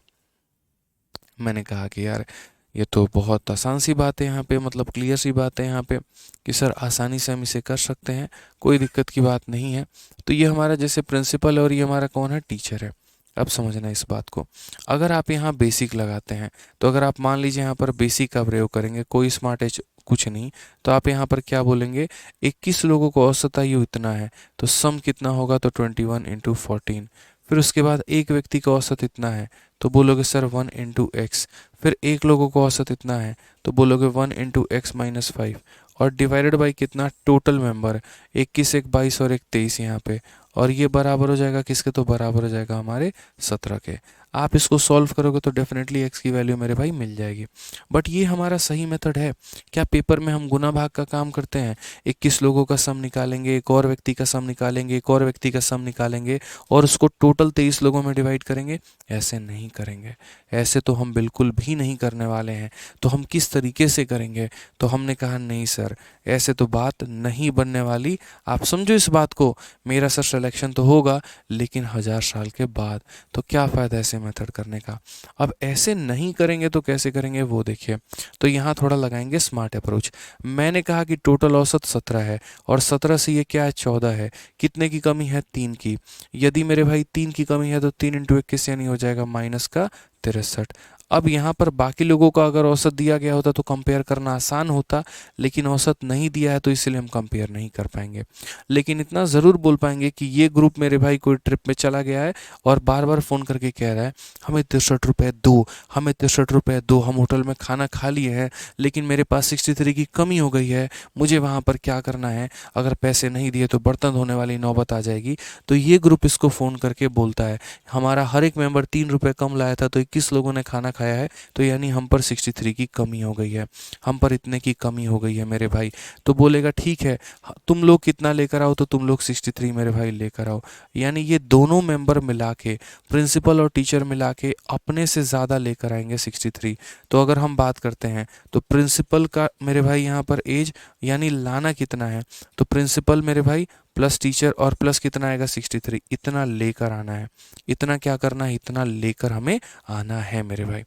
मैंने कहा कि यार ये तो बहुत आसान सी बात है यहाँ पे, मतलब क्लियर सी बात है यहाँ पे कि सर आसानी से हम इसे कर सकते हैं, कोई दिक्कत की बात नहीं है। तो ये हमारा जैसे प्रिंसिपल है और ये हमारा कौन है, टीचर है। अब समझना इस बात को, अगर आप यहाँ बेसिक लगाते हैं, तो अगर आप मान लीजिए यहाँ पर बेसिक का प्रयोग करेंगे, कोई स्मार्ट एज कुछ नहीं, तो आप यहाँ पर क्या बोलेंगे, 21 लोगों को औसत आयु इतना है, तो सम कितना होगा तो 21 इंटू 14। फिर उसके बाद एक व्यक्ति का औसत इतना है, तो बोलोगे सर 1 इंटू एक्स। फिर एक लोगों को औसत इतना है, तो बोलोगे 1 इंटू x-5, और डिवाइडेड बाई कितना, टोटल मेंबर 21, एक 22 और एक 23 यहाँ पे, और ये बराबर हो जाएगा किसके, तो बराबर हो जाएगा हमारे 17 के। आप इसको सॉल्व करोगे तो डेफिनेटली x की वैल्यू मेरे भाई मिल जाएगी। बट ये हमारा सही मेथड है क्या? पेपर में हम गुना भाग का काम करते हैं, 21 लोगों का सम निकालेंगे, एक और व्यक्ति का सम निकालेंगे, एक और व्यक्ति का सम निकालेंगे, और उसको टोटल 23 लोगों में डिवाइड करेंगे? ऐसे नहीं करेंगे, ऐसे तो हम बिल्कुल भी नहीं करने वाले हैं। तो हम किस तरीके से करेंगे? तो हमने कहा नहीं सर, ऐसे तो बात नहीं बनने वाली। आप समझो इस बात को, मेरा सर सिलेक्शन तो होगा लेकिन 1000 साल के बाद, तो क्या फ़ायदा ऐसे मेथड करने का। अब ऐसे नहीं करेंगे तो कैसे करेंगे वो देखिए। तो यहाँ थोड़ा लगाएंगे स्मार्ट अप्रोच। मैंने कहा कि टोटल औसत 17 है, और 17 से ये क्या है, 14 है। कितने की कमी है, 3 की। यदि मेरे भाई 3 की कमी है तो 3 इंटू 21 यानी हो जाएगा माइनस का 63। अब यहाँ पर बाकी लोगों का अगर औसत दिया गया होता तो कंपेयर करना आसान होता, लेकिन औसत नहीं दिया है तो इसलिए हम कंपेयर नहीं कर पाएंगे। लेकिन इतना ज़रूर बोल पाएंगे कि ये ग्रुप मेरे भाई कोई ट्रिप में चला गया है और बार बार फ़ोन करके कह रहा है हमें 63 रुपये दो, हमें 63 रुपये दो, हम होटल में खाना खा लिए हैं लेकिन मेरे पास 63 की कमी हो गई है, मुझे वहाँ पर क्या करना है, अगर पैसे नहीं दिए तो बर्तन धोने वाली नौबत आ जाएगी। तो ये ग्रुप इसको फ़ोन करके बोलता है हमारा हर एक मेंबर 3 रुपये कम लाया था तो 21 लोगों ने खाना खाया है, तो यानी हम पर 63 की कमी हो गई है, हम पर इतने की कमी हो गई है मेरे भाई। तो बोलेगा ठीक है तुम लोग कितना लेकर आओ, तो तुम लोग 63 मेरे भाई लेकर आओ। यानी ये दोनों मेंबर मिला के, प्रिंसिपल और टीचर मिला के अपने से ज़्यादा लेकर आएंगे 63। तो अगर हम बात करते हैं तो प्रिंसिपल का मेरे भाई यहाँ पर एज यानी लाना कितना है, तो प्रिंसिपल मेरे भाई प्लस टीचर और प्लस कितना आएगा 63, इतना लेकर आना है। इतना क्या करना है, इतना लेकर हमें आना है मेरे भाई।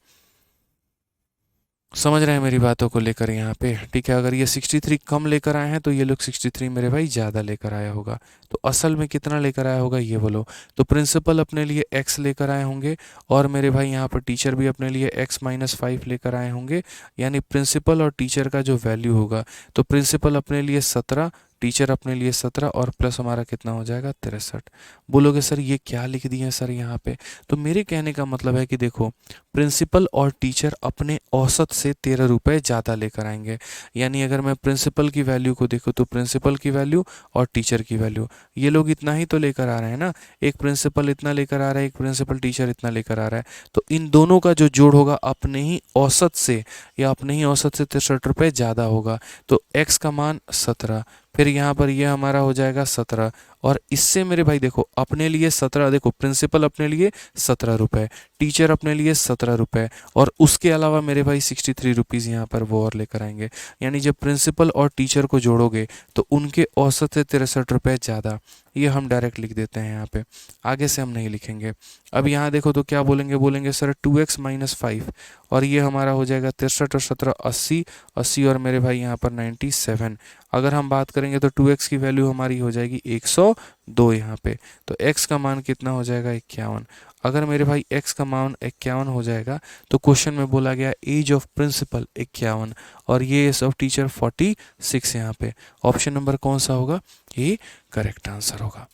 समझ रहे हैं मेरी बातों को लेकर यहाँ पे, ठीक है। अगर ये 63 कम लेकर आए हैं तो ये लोग 63 मेरे भाई ज़्यादा लेकर आया होगा। तो असल में कितना लेकर आया होगा ये बोलो। तो प्रिंसिपल अपने लिए x लेकर आए होंगे, और मेरे भाई यहाँ पर टीचर भी अपने लिए x-5 लेकर आए होंगे। यानी प्रिंसिपल और टीचर का जो वैल्यू होगा, तो प्रिंसिपल अपने लिए 17, टीचर अपने लिए 17, और प्लस हमारा कितना हो जाएगा 63। बोलोगे सर ये क्या लिख दिए हैं सर यहाँ पे। तो मेरे कहने का मतलब है कि देखो प्रिंसिपल और टीचर अपने औसत से 13 रुपये ज़्यादा लेकर आएंगे। यानी अगर मैं प्रिंसिपल की वैल्यू को देखूँ तो प्रिंसिपल की वैल्यू और टीचर की वैल्यू, ये लोग इतना ही तो लेकर आ रहे हैं ना। एक प्रिंसिपल इतना लेकर आ रहा है, एक प्रिंसिपल टीचर इतना लेकर आ रहा है, तो इन दोनों का जो जोड़ होगा अपने ही औसत से, या अपने ही औसत से 63 रुपये ज़्यादा होगा। तो x का मान 17, फिर यहाँ पर ये हमारा हो जाएगा 17, और इससे मेरे भाई देखो अपने लिए 17, देखो प्रिंसिपल अपने लिए 17 रुपये, टीचर अपने लिए 17 रुपये, और उसके अलावा मेरे भाई 63 रुपीज़ यहाँ पर वो और लेकर आएंगे। यानी जब प्रिंसिपल और टीचर को जोड़ोगे तो उनके औसत से 63 रुपये ज़्यादा। ये हम डायरेक्ट लिख देते हैं यहाँ पे, आगे से हम नहीं लिखेंगे। अब यहाँ देखो तो क्या बोलेंगे, बोलेंगे सर 2x-5, और ये हमारा हो जाएगा 63 और 17 80, 80 और मेरे भाई यहाँ पर 97। अगर हम बात करेंगे तो 2x की वैल्यू हमारी हो जाएगी 100, 2 यहाँ पे, तो x का मान कितना हो जाएगा 51। अगर मेरे भाई x का मान 51 हो जाएगा तो क्वेश्चन में बोला गया एज ऑफ प्रिंसिपल 51 और ये एज ऑफ टीचर 46 यहाँ पे। ऑप्शन नंबर कौन सा होगा, ये करेक्ट आंसर होगा।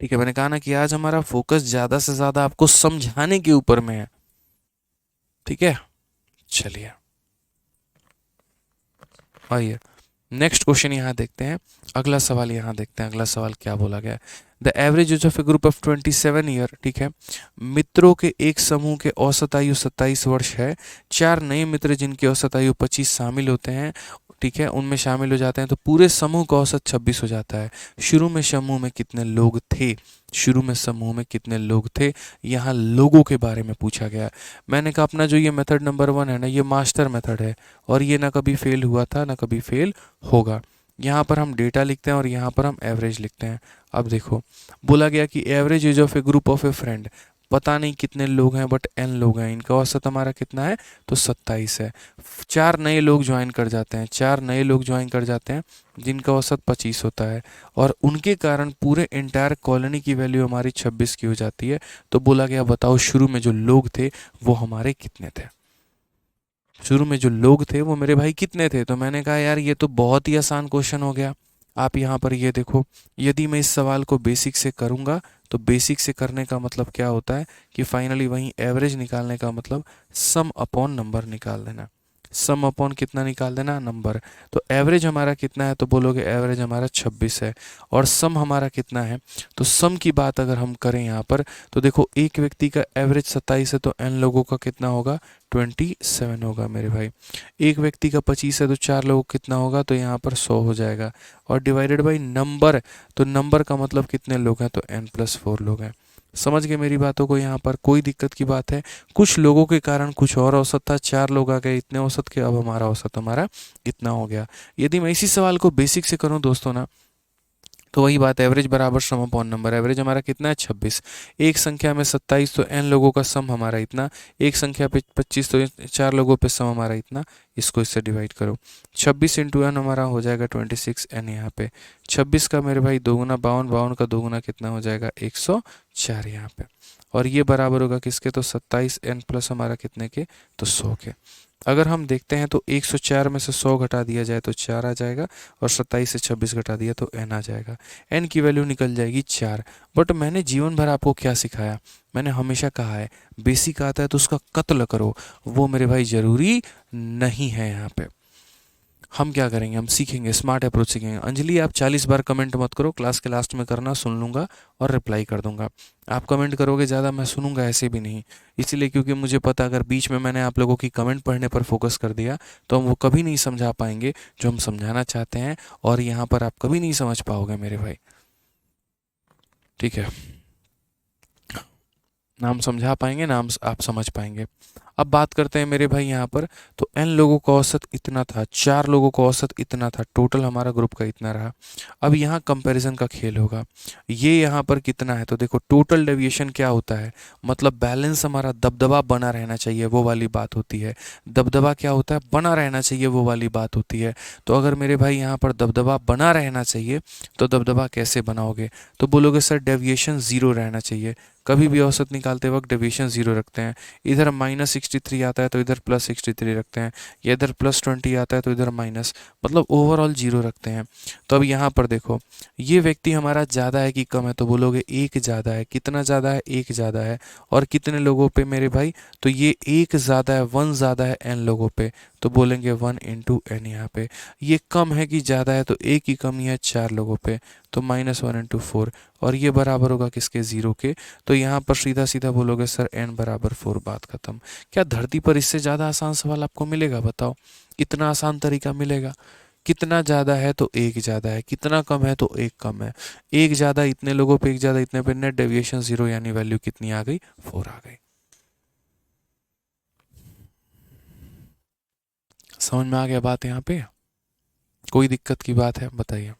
ठीक है, मैंने कहा ना कि आज हमारा फोकस ज़्यादा से ज़्यादा आपको समझाने के ऊपर में है। ठीक है, चलिए आइए नेक्स्ट क्वेश्चन यहाँ देखते हैं। अगला सवाल यहाँ देखते हैं, अगला सवाल क्या बोला गया है। The average age of a group of 27 year, ठीक है, मित्रों के एक समूह के औसत आयु 27 वर्ष है। 4 नए मित्र जिनकी औसत आयु 25 शामिल होते हैं, ठीक है, उनमें शामिल हो जाते हैं तो पूरे समूह का औसत 26 हो जाता है। शुरू में समूह में कितने लोग थे, शुरू में समूह में कितने लोग थे, यहाँ लोगों के बारे में पूछा गया। मैंने कहा अपना जो ये मेथड नंबर 1 है ना, ये मास्टर मेथड है और ये ना कभी फेल हुआ था ना कभी फेल होगा। यहाँ पर हम डेटा लिखते हैं और यहाँ पर हम एवरेज लिखते हैं। अब देखो बोला गया कि average age of a group of A friend, पता नहीं कितने लोग हैं बट n लोग हैं, इनका औसत हमारा कितना है तो 27 है। 4 नए लोग ज्वाइन कर जाते हैं, 4 नए लोग ज्वाइन कर जाते हैं जिनका औसत 25 होता है और उनके कारण पूरे एंटायर कॉलोनी की वैल्यू हमारी 26 की हो जाती है। तो बोला गया बताओ शुरू में जो लोग थे वो हमारे कितने थे, शुरू में जो लोग थे वो मेरे भाई कितने थे। तो मैंने कहा यार ये तो बहुत ही आसान क्वेश्चन हो गया। आप यहाँ पर ये देखो, यदि मैं इस सवाल को बेसिक से करूँगा तो बेसिक से करने का मतलब क्या होता है कि फाइनली वहीं एवरेज निकालने का मतलब सम अपॉन नंबर निकाल देना। सम अपॉन कितना निकाल देना, नंबर। तो एवरेज हमारा कितना है तो बोलोगे एवरेज हमारा 26 है और सम हमारा कितना है, तो सम की बात अगर हम करें यहाँ पर तो देखो एक व्यक्ति का एवरेज 27 है तो n लोगों का कितना होगा 27 होगा मेरे भाई। एक व्यक्ति का 25 है तो 4 लोगों का कितना होगा तो यहाँ पर 100 हो जाएगा और डिवाइडेड बाई नंबर, तो नंबर का मतलब कितने लोग हैं तो n+4 लोग हैं। समझ गए मेरी बातों को, यहाँ पर कोई दिक्कत की बात है। कुछ लोगों के कारण कुछ और औसत था, 4 लोग आ गए इतने औसत के, अब हमारा औसत हमारा इतना हो गया। यदि मैं इसी सवाल को बेसिक से करूं दोस्तों ना तो वही बात, एवरेज बराबर सम अपॉन नंबर। एवरेज हमारा कितना है 26, एक संख्या में 27 तो n लोगों का सम हमारा इतना, एक संख्या पे 25 तो 4 लोगों पे सम हमारा इतना, इसको इससे डिवाइड करो। 26 इंटू n हमारा हो जाएगा 26 n, यहाँ पे 26 का मेरे भाई दोगुना 52, 52 का दोगुना कितना हो जाएगा 104 यहाँ पे, और ये बराबर होगा किसके तो 27 n प्लस हमारा कितने के तो 100 के। अगर हम देखते हैं तो 104 में से 100 घटा दिया जाए तो 4 आ जाएगा और 27 से 26 घटा दिया तो n आ जाएगा। n की वैल्यू निकल जाएगी 4। बट मैंने जीवन भर आपको क्या सिखाया, मैंने हमेशा कहा है बेसिक आता है तो उसका कत्ल करो, वो मेरे भाई ज़रूरी नहीं है। यहाँ पे हम क्या करेंगे, हम सीखेंगे, स्मार्ट अप्रोच सीखेंगे। अंजलि आप 40 बार कमेंट मत करो, क्लास के लास्ट में करना, सुन लूँगा और रिप्लाई कर दूंगा। आप कमेंट करोगे ज़्यादा, मैं सुनूंगा ऐसे भी नहीं, इसलिए क्योंकि मुझे पता अगर बीच में मैंने आप लोगों की कमेंट पढ़ने पर फोकस कर दिया तो हम वो कभी नहीं समझा पाएंगे जो हम समझाना चाहते हैं, और यहाँ पर आप कभी नहीं समझ पाओगे मेरे भाई। ठीक है, ना हम समझा पाएंगे ना हम आप समझ पाएंगे। अब बात करते हैं मेरे भाई यहाँ पर, तो n लोगों का औसत इतना था, 4 लोगों का औसत इतना था, टोटल हमारा ग्रुप का इतना रहा। अब यहाँ कंपैरिजन का खेल होगा, ये यहाँ पर कितना है तो देखो टोटल डेविएशन क्या होता है, मतलब बैलेंस हमारा दबदबा बना रहना चाहिए वो वाली बात होती है। दबदबा क्या होता है, बना रहना चाहिए वो वाली बात होती है। तो अगर मेरे भाई यहाँ पर दबदबा बना रहना चाहिए तो दबदबा कैसे बनाओगे, तो बोलोगे सर डेविएशन 0 रहना चाहिए। कभी भी औसत निकालते वक्त डेविएशन 0 रखते हैं। इधर -63 आता है तो इधर +63 रखते हैं, या इधर +20 आता है तो इधर माइनस, मतलब ओवरऑल 0 रखते हैं। तो अब यहाँ पर देखो ये व्यक्ति हमारा ज़्यादा है कि कम है, तो बोलोगे एक ज़्यादा है। कितना ज़्यादा है, एक ज़्यादा है। और कितने लोगों पे मेरे भाई, तो ये एक ज़्यादा है, 1 ज़्यादा है n लोगों पे, तो बोलेंगे 1 इंटू n। यहाँ पे ये कम है कि ज़्यादा है, तो एक ही कमी है 4 लोगों पे, तो -1 इंटू 4, और ये बराबर होगा किसके 0 के। तो यहाँ पर सीधा सीधा बोलोगे सर n बराबर 4, बात खत्म। क्या धरती पर इससे ज़्यादा आसान सवाल आपको मिलेगा, बताओ, इतना आसान तरीका मिलेगा। कितना ज़्यादा है तो एक ज़्यादा है, कितना कम है तो एक कम है, एक ज़्यादा इतने लोगों पे, एक ज़्यादा इतने पे, नेट डेविएशन 0, यानी वैल्यू कितनी आ गई 4 आ गई। समझ में आ गया बात यहाँ पे, कोई दिक्कत की बात है बताइए।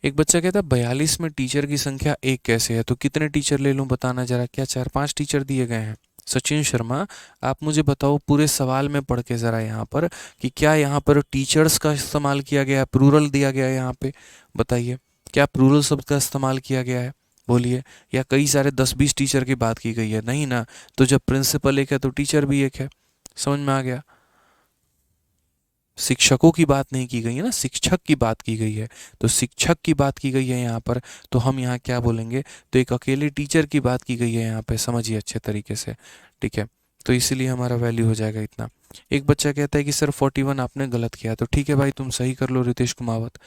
एक बच्चा कहता है 42 में टीचर की संख्या एक कैसे है, तो कितने टीचर ले लूं बताना जरा, क्या 4-5 टीचर दिए गए हैं, सचिन शर्मा, आप मुझे बताओ पूरे सवाल में पढ़ के ज़रा यहाँ पर कि क्या यहाँ पर टीचर्स का इस्तेमाल किया गया है, प्लूरल दिया गया है यहाँ पे, बताइए क्या प्लूरल शब्द का इस्तेमाल किया गया है, बोलिए। या कई सारे 10-20 टीचर की बात की गई है, नहीं ना। तो जब प्रिंसिपल एक है तो टीचर भी एक है, समझ में आ गया। शिक्षकों की बात नहीं की गई है ना, शिक्षक की बात की गई है। तो शिक्षक की बात की गई है यहाँ पर, तो हम यहाँ क्या बोलेंगे, तो एक अकेले टीचर की बात की गई है यहाँ पे, समझिए अच्छे तरीके से, ठीक है। तो इसीलिए हमारा वैल्यू हो जाएगा इतना। एक बच्चा कहता है कि सर 41 आपने गलत किया, तो ठीक है भाई तुम सही कर लो रितेश कुमावत,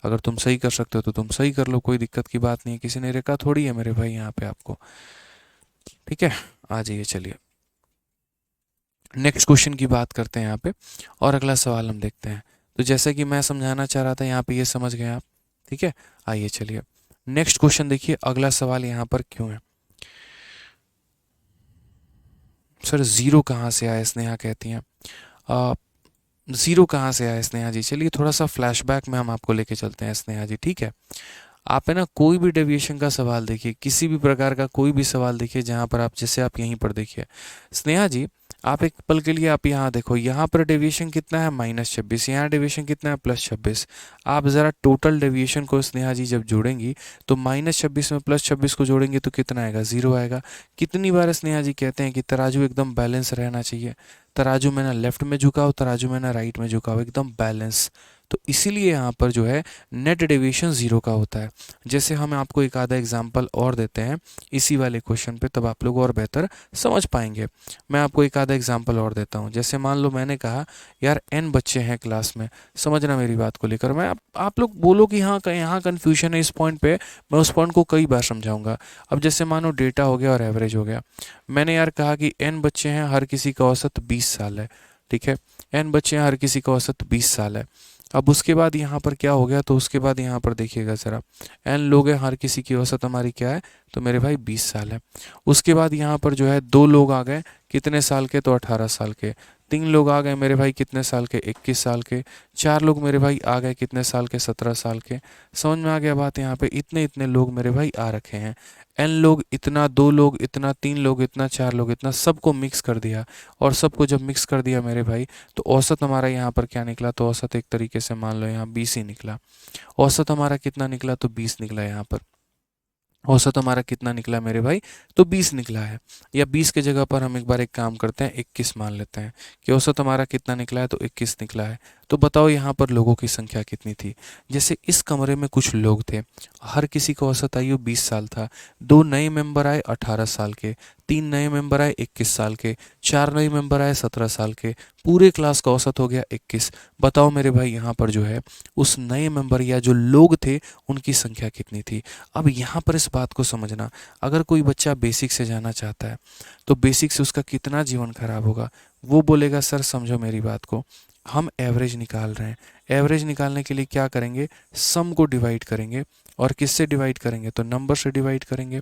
अगर तुम सही कर सकते हो तो तुम सही कर लो, कोई दिक्कत की बात नहीं है, किसी ने रेखा थोड़ी है मेरे भाई यहाँ पे आपको, ठीक है। आ जाइए चलिए नेक्स्ट क्वेश्चन की बात करते हैं यहाँ पे, और अगला सवाल हम देखते हैं। तो जैसे कि मैं समझाना चाह रहा था यहाँ पे, ये समझ गए आप, ठीक है। आइए चलिए नेक्स्ट क्वेश्चन देखिए, अगला सवाल यहाँ पर क्यों है। सर जीरो कहाँ से आया, स्नेहा कहती हैं। जीरो कहाँ से आया स्नेहा जी, चलिए थोड़ा सा फ्लैशबैक में हम आपको लेके चलते हैं स्नेहा जी, ठीक है। आप है ना कोई भी डेविएशन का सवाल देखिए, किसी भी प्रकार का कोई भी सवाल देखिए जहाँ पर आप, जैसे आप यहीं पर देखिए स्नेहा जी, आप एक पल के लिए आप यहाँ देखो, यहाँ पर डेविएशन कितना है -26, यहाँ डेविएशन कितना है +26। आप ज़रा टोटल डेविएशन को स्नेहा जी जब जोड़ेंगी तो -26 में +26 को जोड़ेंगे तो कितना आएगा, ज़ीरो आएगा। कितनी बार स्नेहा जी कहते हैं कि तराजू एकदम बैलेंस रहना चाहिए, तराजू में ना लेफ्ट में झुकाओ, तराजू में ना राइट में झुकाओ, एकदम बैलेंस। तो इसीलिए यहाँ पर जो है नेट डेविएशन ज़ीरो का होता है। जैसे हम आपको एक आधा एग्जाम्पल और देते हैं इसी वाले क्वेश्चन पे, तब आप लोग और बेहतर समझ पाएंगे। मैं आपको एक आधा एग्जाम्पल और देता हूँ। जैसे मान लो मैंने कहा यार n बच्चे हैं क्लास में, समझना मेरी बात को लेकर, मैं आप लोग बोलो कि हाँ यहाँ कन्फ्यूजन है इस पॉइंट पे, मैं उस पॉइंट को कई बार समझाऊंगा। अब जैसे मानो डेटा हो गया और एवरेज हो गया, मैंने यार कहा कि n बच्चे हैं, हर किसी का औसत 20 साल है, ठीक है। n बच्चे हैं, हर किसी का औसत 20 साल है। अब उसके बाद यहाँ पर क्या हो गया, तो उसके बाद यहाँ पर देखिएगा ज़रा, n लोग हैं, हर किसी की औसत हमारी क्या है, तो मेरे भाई 20 साल है। उसके बाद यहाँ पर जो है दो लोग आ गए, कितने साल के, तो 18 साल के। तीन लोग आ गए मेरे भाई कितने साल के, 21 साल के। चार लोग मेरे भाई आ गए कितने साल के, 17 साल के। समझ में आ गया बात, यहाँ पे इतने इतने लोग मेरे भाई आ रखे हैं। n लोग इतना, दो लोग इतना, तीन लोग इतना, चार लोग इतना, सबको मिक्स कर दिया। और सबको जब मिक्स कर दिया मेरे भाई, तो औसत हमारा यहाँ पर क्या निकला, तो औसत एक तरीके से मान लो यहाँ 20 ही निकला। औसत हमारा कितना निकला, तो 20 निकला यहाँ पर। औसत हमारा कितना निकला मेरे भाई, तो 20 निकला है। या 20 के जगह पर हम एक बार एक काम करते हैं, 21 मान लेते हैं कि औसत हमारा कितना निकला है, तो 21 निकला है। तो बताओ यहाँ पर लोगों की संख्या कितनी थी। जैसे इस कमरे में कुछ लोग थे, हर किसी का औसत आयु 20 साल था। दो नए मेंबर आए 18 साल के, तीन नए मेंबर आए 21 साल के, चार नए मेंबर आए 17 साल के, पूरे क्लास का औसत हो गया 21। बताओ मेरे भाई यहाँ पर जो है उस नए मेंबर या जो लोग थे उनकी संख्या कितनी थी। अब यहाँ पर इस बात को समझना, अगर कोई बच्चा बेसिक से जाना चाहता है तो बेसिक से उसका कितना जीवन खराब होगा। वो बोलेगा सर समझो मेरी बात को, हम एवरेज निकाल रहे हैं, एवरेज निकालने के लिए क्या करेंगे, सम को डिवाइड करेंगे। और किससे डिवाइड करेंगे, तो नंबर से डिवाइड करेंगे।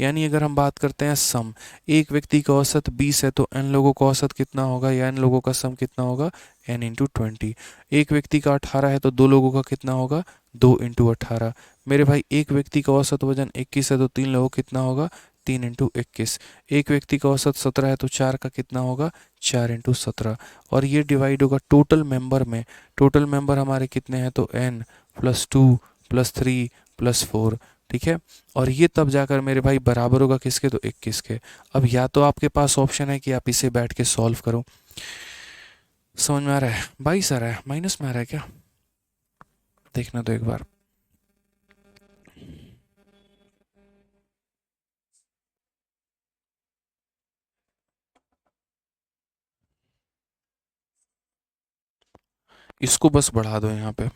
यानी अगर हम बात करते हैं सम, एक व्यक्ति का औसत 20 है तो n लोगों का औसत कितना होगा, या n लोगों का सम कितना होगा, n इंटू 20। एक व्यक्ति का 18 है तो दो लोगों का कितना होगा, 2 इंटू 18। मेरे भाई एक व्यक्ति का औसत वजन 21 है तो तीन लोगों कितना होगा, 3 इंटू 21। एक व्यक्ति का औसत 17 है तो चार का कितना होगा, 4 इंटू 17। और ये डिवाइड होगा टोटल मेंबर में। टोटल मेंबर हमारे कितने हैं, तो n प्लस 2 प्लस 3 प्लस 4, ठीक है। और ये तब जाकर मेरे भाई बराबर होगा किसके, तो 21 के। अब या तो आपके पास ऑप्शन है कि आप इसे बैठ के सॉल्व करो, समझ में आ रहा है, 22 आ रहा है, माइनस में आ रहा है क्या, देखना तो एक बार। इसको बस बढ़ा दो यहाँ पे,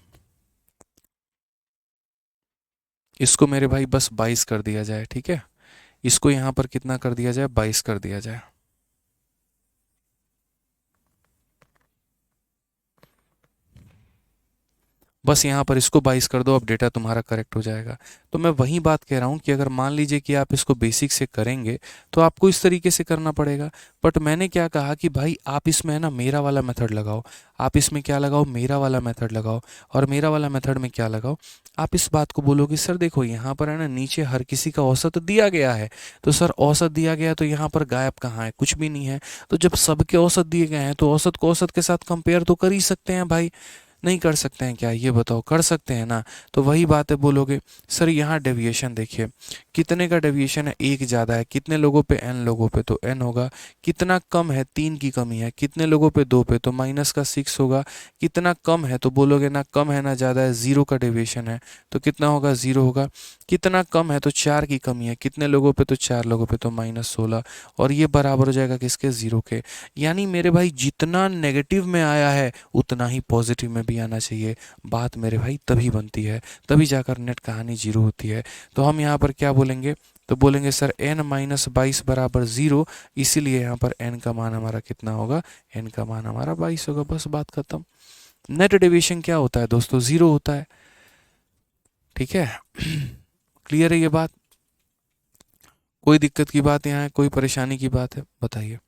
इसको मेरे भाई बस 22 कर दिया जाए, ठीक है। इसको यहाँ पर कितना कर दिया जाए, 22 कर दिया जाए। बस यहाँ पर इसको 22 कर दो, अब डेटा तुम्हारा करेक्ट हो जाएगा। तो मैं वही बात कह रहा हूँ कि अगर मान लीजिए कि आप इसको बेसिक से करेंगे तो आपको इस तरीके से करना पड़ेगा। बट मैंने क्या कहा कि भाई आप इसमें है ना मेरा वाला मेथड लगाओ, आप इसमें क्या लगाओ, मेरा वाला मेथड लगाओ। और मेरा वाला मेथड में क्या लगाओ, आप इस बात को बोलोगे सर देखो यहाँ पर है ना नीचे हर किसी का औसत दिया गया है, तो सर औसत दिया गया तो यहाँ पर गायब कहाँ है, कुछ भी नहीं है। तो जब सबके औसत दिए गए हैं तो औसत को औसत के साथ कंपेयर तो कर ही सकते हैं भाई। नहीं कर सकते हैं क्या, ये बताओ, कर सकते हैं ना। तो वही बात है, बोलोगे सर यहाँ डेविएशन देखिए, कितने का डेविएशन है, एक ज़्यादा है, कितने लोगों पे, n लोगों पे, तो n होगा। कितना कम है, 3 की कमी है, कितने लोगों पे, 2 पे, तो माइनस का 6 होगा। कितना कम है, तो बोलोगे ना कम है ना ज़्यादा है, 0 का डेविएशन है, तो कितना होगा, 0 होगा। कितना कम है, तो 4 की कमी है, कितने लोगों पे, तो 4 लोगों पे, तो -16। और ये बराबर हो जाएगा किसके, 0 के। यानी मेरे भाई जितना नेगेटिव में आया है उतना ही पॉजिटिव में भी आना चाहिए। बात मेरे भाई तभी बनती है, तभी जाकर नेट कहानी 0 होती है। तो हम यहाँ पर क्या बोलेंगे, तो बोलेंगे सर n-22 बराबर 0, इसीलिए यहाँ पर n का मान हमारा कितना होगा, n का मान हमारा 22 होगा। बस बात खत्म। नेट डेविएशन क्या होता है दोस्तों, 0 होता है। ठीक है क्लियर है ये बात, कोई दिक्कत की बात यहाँ है, कोई परेशानी की बात है, बताइए।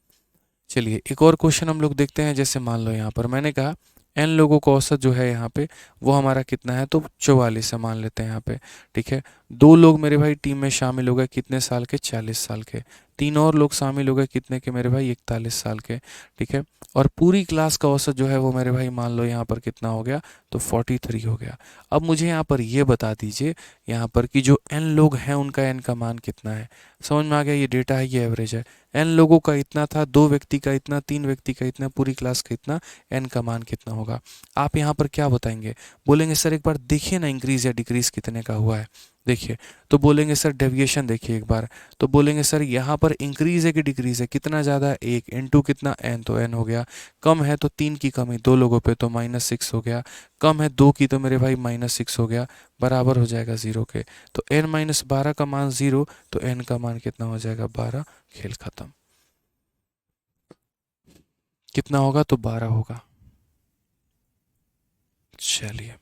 चलिए एक और क्वेश्चन हम लोग देखते हैं। जैसे मान लो यहाँ पर मैंने कहा n लोगों का औसत जो है यहाँ पे वो हमारा कितना है, तो 44 है मान लेते हैं यहाँ पे। ठीक है, 2 लोग मेरे भाई टीम में शामिल हो गए, कितने साल के, 40 साल के। 3 और लोग शामिल हो गए, कितने के मेरे भाई, 41 साल के। ठीक है, और पूरी क्लास का औसत जो है वो मेरे भाई मान लो यहाँ पर कितना हो गया, तो 43 हो गया। अब मुझे यहाँ पर ये बता दीजिए यहाँ पर कि जो n लोग हैं उनका n का मान कितना है। समझ में आ गया, ये डेटा है, ये एवरेज है। n लोगों का इतना था, 2 व्यक्ति का इतना, 3 व्यक्ति का इतना, पूरी क्लास का इतना, n का मान कितना होगा। आप यहाँ पर क्या बताएंगे, बोलेंगे सर एक बार देखिए ना इंक्रीज या डिक्रीज कितने का हुआ है, देखिए। तो बोलेंगे सर डेविएशन देखिए एक बार, तो बोलेंगे सर यहाँ पर इंक्रीज है कि डिक्रीज है, कितना ज़्यादा है, 1 इंटू कितना, n, तो n हो गया। कम है तो 3 की कमी, 2 लोगों पे, तो -6 हो गया। कम है 2 की, तो मेरे भाई -6 हो गया, बराबर हो जाएगा 0 के। तो n-12 का मान 0, तो n का मान कितना हो जाएगा, 12। खेल खत्म। कितना होगा, तो 12 होगा। चलिए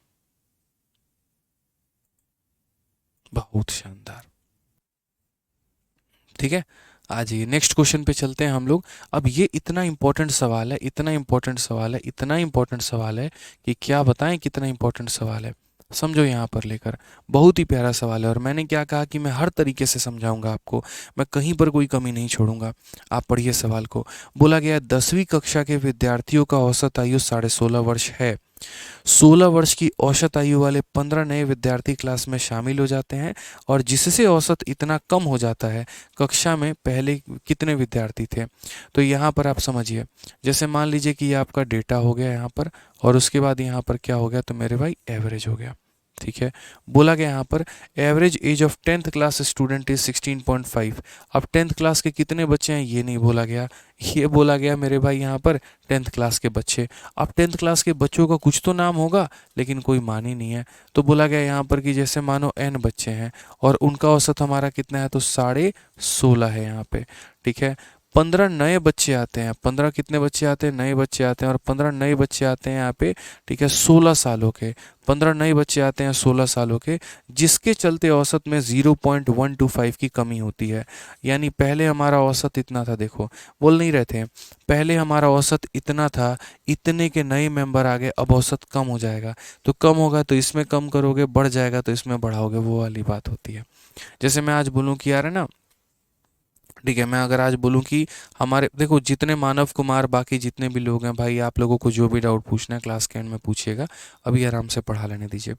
बहुत शानदार। ठीक है, आ जाइए नेक्स्ट क्वेश्चन पे चलते हैं हम लोग। अब ये इतना इंपॉर्टेंट सवाल है, इतना इंपॉर्टेंट सवाल है, इतना इंपॉर्टेंट सवाल है कि क्या बताएं कितना इंपॉर्टेंट सवाल है। समझो यहाँ पर लेकर, बहुत ही प्यारा सवाल है। और मैंने क्या कहा कि मैं हर तरीके से समझाऊंगा आपको, मैं कहीं पर कोई कमी नहीं छोड़ूंगा। आप पढ़िए सवाल को। बोला गया 10वीं कक्षा के विद्यार्थियों का औसत आयु 16.5 वर्ष है। 16 वर्ष की औसत आयु वाले 15 नए विद्यार्थी क्लास में शामिल हो जाते हैं, और जिससे औसत इतना कम हो जाता है, कक्षा में पहले कितने विद्यार्थी थे। तो यहाँ पर आप समझिए, जैसे मान लीजिए कि ये आपका डेटा हो गया यहाँ पर, और उसके बाद यहाँ पर क्या हो गया, तो मेरे भाई एवरेज हो गया। ठीक है, बोला गया यहाँ पर average age of 10th class student is 16.5। अब 10th क्लास के कितने बच्चे हैं ये नहीं बोला गया, ये बोला गया मेरे भाई यहाँ पर 10th क्लास के बच्चे। अब 10th क्लास के बच्चों का कुछ तो नाम होगा, लेकिन कोई मान ही नहीं है। तो बोला गया यहाँ पर कि जैसे मानो n बच्चे हैं और उनका औसत हमारा कितना है, तो 16.5 है यहाँ पे। ठीक है, 15 नए बच्चे आते हैं, 15 कितने बच्चे आते हैं, नए बच्चे आते हैं, और 15 नए बच्चे आते हैं यहाँ पे। ठीक है, 16 सालों के, 15 नए बच्चे आते हैं 16 सालों के, जिसके चलते औसत में 0.125 की कमी होती है। यानी पहले हमारा औसत इतना था, देखो बोल नहीं रहे थे, पहले हमारा औसत इतना था, इतने के नए मेंबर आ गए, अब औसत कम हो जाएगा। तो कम होगा तो इसमें कम करोगे, बढ़ जाएगा तो इसमें बढ़ाओगे, वो वाली बात होती है। जैसे मैं आज बोलूँ कि यार है ना, ठीक है, मैं अगर आज बोलूं कि हमारे देखो जितने मानव कुमार बाकी जितने भी लोग हैं भाई, आप लोगों को जो भी डाउट पूछना है क्लास के एंड में पूछिएगा, अभी आराम से पढ़ा लेने दीजिए।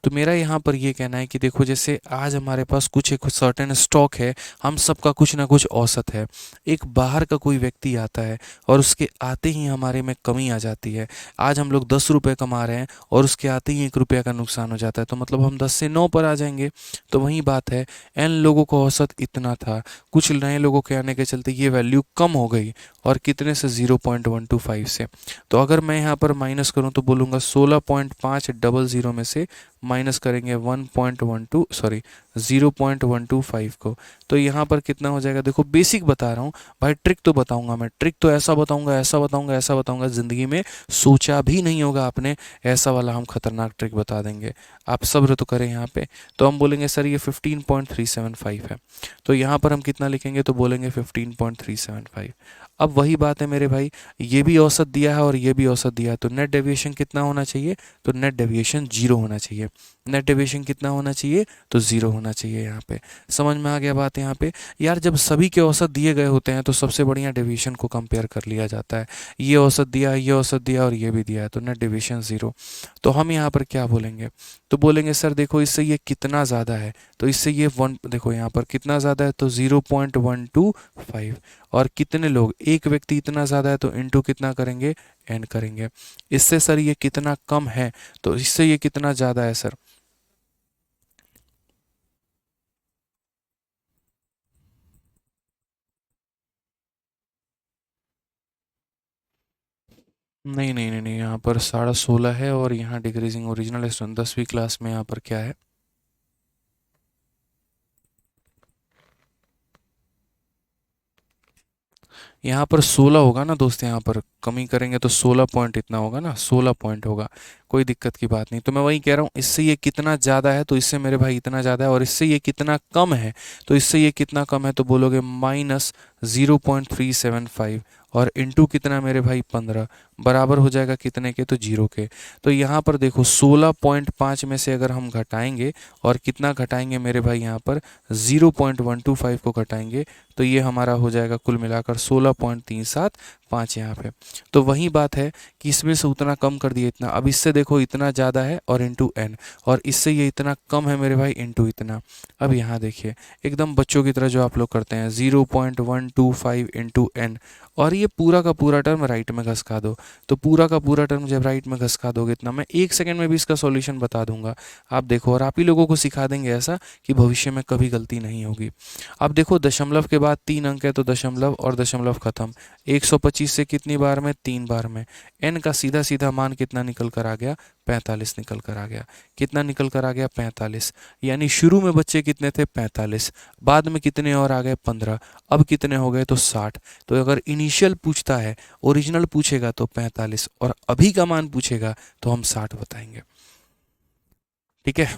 तो मेरा यहाँ पर ये कहना है कि देखो जैसे आज हमारे पास कुछ एक सर्टेन स्टॉक है, हम सबका कुछ ना कुछ औसत है। एक बाहर का कोई व्यक्ति आता है और उसके आते ही हमारे में कमी आ जाती है। आज हम लोग 10 रुपये कमा रहे हैं और उसके आते ही 1 रुपया का नुकसान हो जाता है, तो मतलब हम 10 से 9 पर आ जाएंगे। तो वही बात है, n लोगों का औसत इतना था, कुछ नए लोगों के आने के चलते ये वैल्यू कम हो गई, और कितने से, 0.125 से। तो अगर मैं यहाँ पर माइनस करूँ तो बोलूँगा 16.500 में से माइनस करेंगे 1.12 सॉरी 0.125 को, तो यहाँ पर कितना हो जाएगा। देखो बेसिक बता रहा हूँ भाई, ट्रिक तो बताऊंगा मैं, ट्रिक तो ऐसा बताऊंगा, ऐसा बताऊंगा, ऐसा बताऊंगा, ज़िंदगी में सोचा भी नहीं होगा आपने, ऐसा वाला हम खतरनाक ट्रिक बता देंगे। आप सब्र तो करें यहाँ पे। तो हम बोलेंगे सर ये 15.375 है, तो यहाँ पर हम कितना लिखेंगे, तो बोलेंगे 15.375। अब वही बात है मेरे भाई, ये भी औसत दिया है और ये भी औसत दिया है, तो नेट डेविएशन कितना होना चाहिए, तो नेट डेविएशन जीरो होना चाहिए। नेट डेविएशन कितना होना चाहिए, तो जीरो होना चाहिए। यहाँ पे समझ में आ गया बात। यहाँ पे यार जब सभी के औसत दिए गए होते हैं तो सबसे बढ़िया डेविएशन को कंपेयर कर लिया जाता है। ये औसत दिया, ये औसत दिया और ये भी दिया है, तो नेट डेविएशन जीरो। तो हम यहाँ पर क्या बोलेंगे, तो बोलेंगे सर देखो इससे ये कितना ज़्यादा है, तो इससे ये वन, देखो यहाँ पर कितना ज़्यादा है, तो 0.125। और कितने लोग, एक व्यक्ति इतना ज़्यादा है, तो इनटू कितना करेंगे, एन करेंगे। इससे सर ये कितना कम है, तो इससे ये कितना ज़्यादा है सर। नहीं नहीं नहीं नहीं, यहाँ पर 16.5 है और यहाँ डिक्रीजिंग ओरिजिनल है 10वीं क्लास में। यहाँ पर क्या है, यहाँ पर 16 होगा ना दोस्त, यहाँ पर कमी करेंगे तो 16 पॉइंट इतना होगा ना, 16 पॉइंट होगा। कोई दिक्कत की बात नहीं। तो मैं वही कह रहा हूँ, इससे ये कितना ज़्यादा है, तो इससे मेरे भाई इतना ज़्यादा है, और इससे ये कितना कम है, तो इससे ये कितना कम है, तो बोलोगे -0.375। और इंटू कितना मेरे भाई 15, बराबर हो जाएगा कितने के, तो जीरो के। तो यहाँ पर देखो 16.5 में से अगर हम घटाएंगे, और कितना घटाएंगे मेरे भाई, यहाँ पर 0.125 को घटाएंगे, तो ये हमारा हो जाएगा कुल मिलाकर 16.375 यहाँ पे। तो वही बात है कि इसमें से उतना कम कर दिया इतना। अब इससे देखो इतना ज़्यादा है और इंटू एन, और इससे ये इतना कम है मेरे भाई इंटू इतना। अब यहाँ देखिए एकदम बच्चों की तरह जो आप लोग करते हैं, 0.125 इंटू एन, और ये पूरा का पूरा टर्म राइट में घसका दो। तो पूरा का पूरा टर्म जब राइट में घसका दोगे इतना, मैं 1 सेकंड में भी इसका सॉल्यूशन बता दूंगा। आप देखो, और आप ही लोगों को सिखा देंगे ऐसा कि भविष्य में कभी गलती नहीं होगी। अब देखो दशमलव के बाद 3 अंक है, तो दशमलव और दशमलव खत्म। 125 से कितनी बार में, 3 बार में। एन का सीधा सीधा मान कितना निकल कर आ गया, 45 निकल कर आ गया। कितना निकल कर आ गया, 45। यानी शुरू में बच्चे कितने थे, 45, बाद में कितने और आ गए, 15, अब कितने हो गए, तो 60। तो अगर इनिशियल पूछता है, ओरिजिनल पूछेगा तो 45, और अभी का मान पूछेगा तो हम 60 बताएंगे। ठीक है,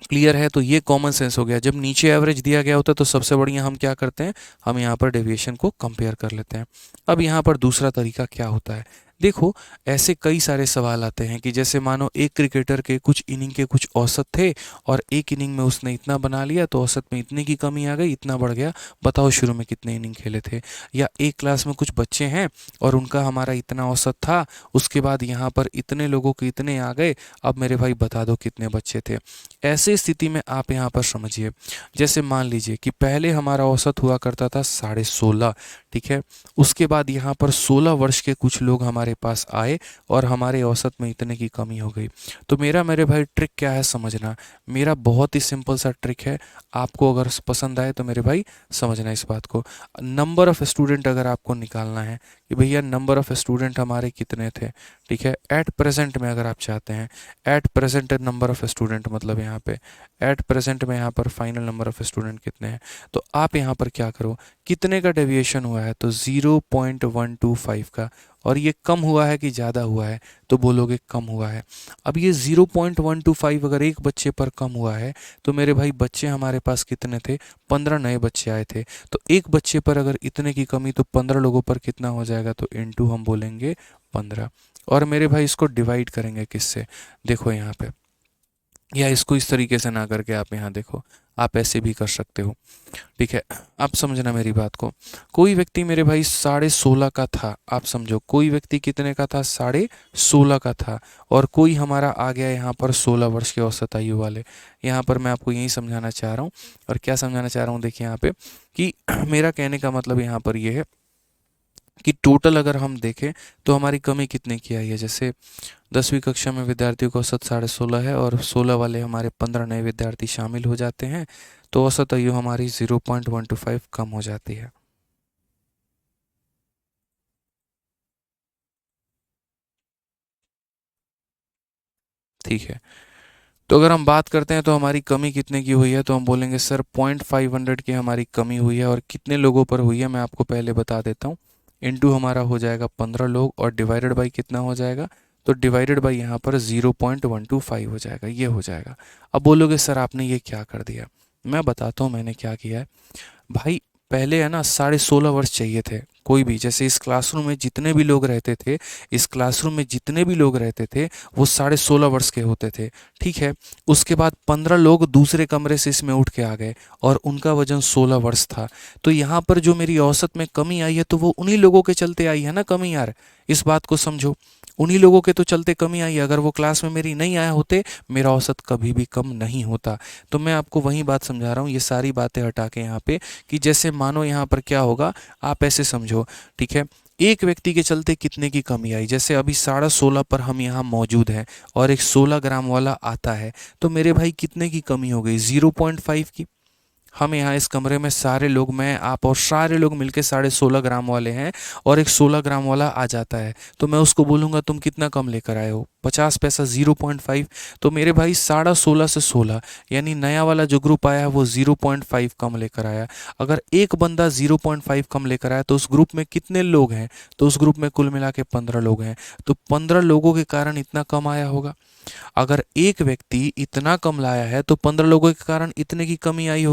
क्लियर है। तो ये कॉमन सेंस हो गया। जब नीचे एवरेज दिया गया होता है तो सबसे बढ़िया हम क्या करते हैं, हम यहाँ पर डेविएशन को कंपेयर कर लेते हैं। अब यहाँ पर दूसरा तरीका क्या होता है, देखो ऐसे कई सारे सवाल आते हैं कि जैसे मानो एक क्रिकेटर के कुछ इनिंग के कुछ औसत थे, और एक इनिंग में उसने इतना बना लिया तो औसत में इतने की कमी आ गई, इतना बढ़ गया। बताओ शुरू में कितने इनिंग खेले थे। या एक क्लास में कुछ बच्चे हैं और उनका हमारा इतना औसत था, उसके बाद यहाँ पर इतने लोगों के इतने आ गए, अब मेरे भाई बता दो कितने बच्चे थे। ऐसे स्थिति में आप यहाँ पर समझिए, जैसे मान लीजिए कि पहले हमारा औसत हुआ करता था 16.5, ठीक है। उसके बाद यहाँ पर 16 वर्ष के कुछ लोग हमारे पास आए और हमारे औसत में इतने की कमी हो गई। तो मेरा मेरे भाई ट्रिक क्या है समझना, मेरा बहुत ही सिंपल सा ट्रिक है। आपको अगर पसंद आए तो मेरे भाई समझना इस बात को। नंबर ऑफ़ स्टूडेंट अगर आपको निकालना है कि भैया नंबर ऑफ़ स्टूडेंट हमारे कितने थे, ठीक है, एट प्रेजेंट में अगर आप चाहते हैं, at present number of student मतलब यहाँ पे एट प्रेजेंट में यहाँ पर फाइनल नंबर ऑफ़ स्टूडेंट कितने हैं, तो आप यहाँ पर क्या करो, कितने का डेविएशन हुआ है, तो 0.125 का। और ये कम हुआ है कि ज़्यादा हुआ है, तो बोलोगे कम हुआ है। अब ये 0.125 अगर एक बच्चे पर कम हुआ है, तो मेरे भाई बच्चे हमारे पास कितने थे, 15 नए बच्चे आए थे। तो एक बच्चे पर अगर इतने की कमी, तो 15 लोगों पर कितना हो जाएगा, तो इनटू हम बोलेंगे 15। और मेरे भाई इसको डिवाइड करेंगे किससे, देखो यहाँ पे, या इसको इस तरीके से ना करके आप यहाँ देखो, आप ऐसे भी कर सकते हो। ठीक है, आप समझना मेरी बात को। कोई व्यक्ति मेरे भाई 16.5 का था, आप समझो, कोई व्यक्ति कितने का था, 16.5 का था, और कोई हमारा आ गया यहाँ पर 16 वर्ष के औसत आयु वाले। यहाँ पर मैं आपको यही समझाना चाह रहा हूँ। और क्या समझाना चाह रहा हूँ, देखिए यहाँ पे कि मेरा कहने का मतलब यहाँ पर ये है कि टोटल अगर हम देखें तो हमारी कमी कितने की आई है। जैसे 10वीं कक्षा में विद्यार्थियों का औसत 16.5 है, और 16 वाले हमारे 15 नए विद्यार्थी शामिल हो जाते हैं, तो औसत आयु हमारी 0.125 कम हो जाती है। ठीक है, तो अगर हम बात करते हैं तो हमारी कमी कितने की हुई है, तो हम बोलेंगे सर 0.500 की हमारी कमी हुई है। और कितने लोगों पर हुई है मैं आपको पहले बता देता हूँ। इनटू हमारा हो जाएगा 15 लोग, और डिवाइडेड बाई कितना हो जाएगा, तो डिवाइडेड बाई यहाँ पर 0.125 हो जाएगा, ये हो जाएगा। अब बोलोगे सर आपने ये क्या कर दिया, मैं बताता हूँ मैंने क्या किया है। भाई पहले है ना 16.5 वर्ष चाहिए थे कोई भी, जैसे इस क्लासरूम में जितने भी लोग रहते थे, इस क्लासरूम में जितने भी लोग रहते थे वो 16.5 वर्ष के होते थे। ठीक है, उसके बाद 15 लोग दूसरे कमरे से इसमें उठ के आ गए और उनका वजन 16 वर्ष था। तो यहाँ पर जो मेरी औसत में कमी आई है तो वो उन्हीं लोगों के चलते आई है ना कमी यार, इस बात को समझो। उन्हीं लोगों के तो चलते कमी आई है, अगर वो क्लास में मेरी नहीं आए होते मेरा औसत कभी भी कम नहीं होता। तो मैं आपको वही बात समझा रहा हूँ, ये सारी बातें हटा के यहाँ पे, कि जैसे मानो यहाँ पर क्या होगा, आप ऐसे समझो। ठीक है, एक व्यक्ति के चलते कितने की कमी आई, जैसे अभी 16.5 पर हम यहाँ मौजूद हैं और एक 16 ग्राम वाला आता है, तो मेरे भाई कितने की कमी हो गई, 0.5 की। हम यहाँ इस कमरे में सारे लोग, मैं आप और सारे लोग मिलके 16.5 ग्राम वाले हैं, और एक 16 ग्राम वाला आ जाता है, तो मैं उसको बोलूँगा तुम कितना कम लेकर आए हो, 50 पैसा, 0.5। तो मेरे भाई 16.5 से 16, यानी नया वाला जो ग्रुप आया है वो 0.5 कम लेकर आया। अगर एक बंदा 0.5 कम लेकर आया तो उस ग्रुप में कितने लोग हैं, तो उस ग्रुप में कुल मिला के 15 लोग हैं, तो 15 लोगों के कारण इतना कम आया होगा। अगर एक व्यक्ति इतना कम लाया है तो 15 लोगों के कारण इतने की कमी आई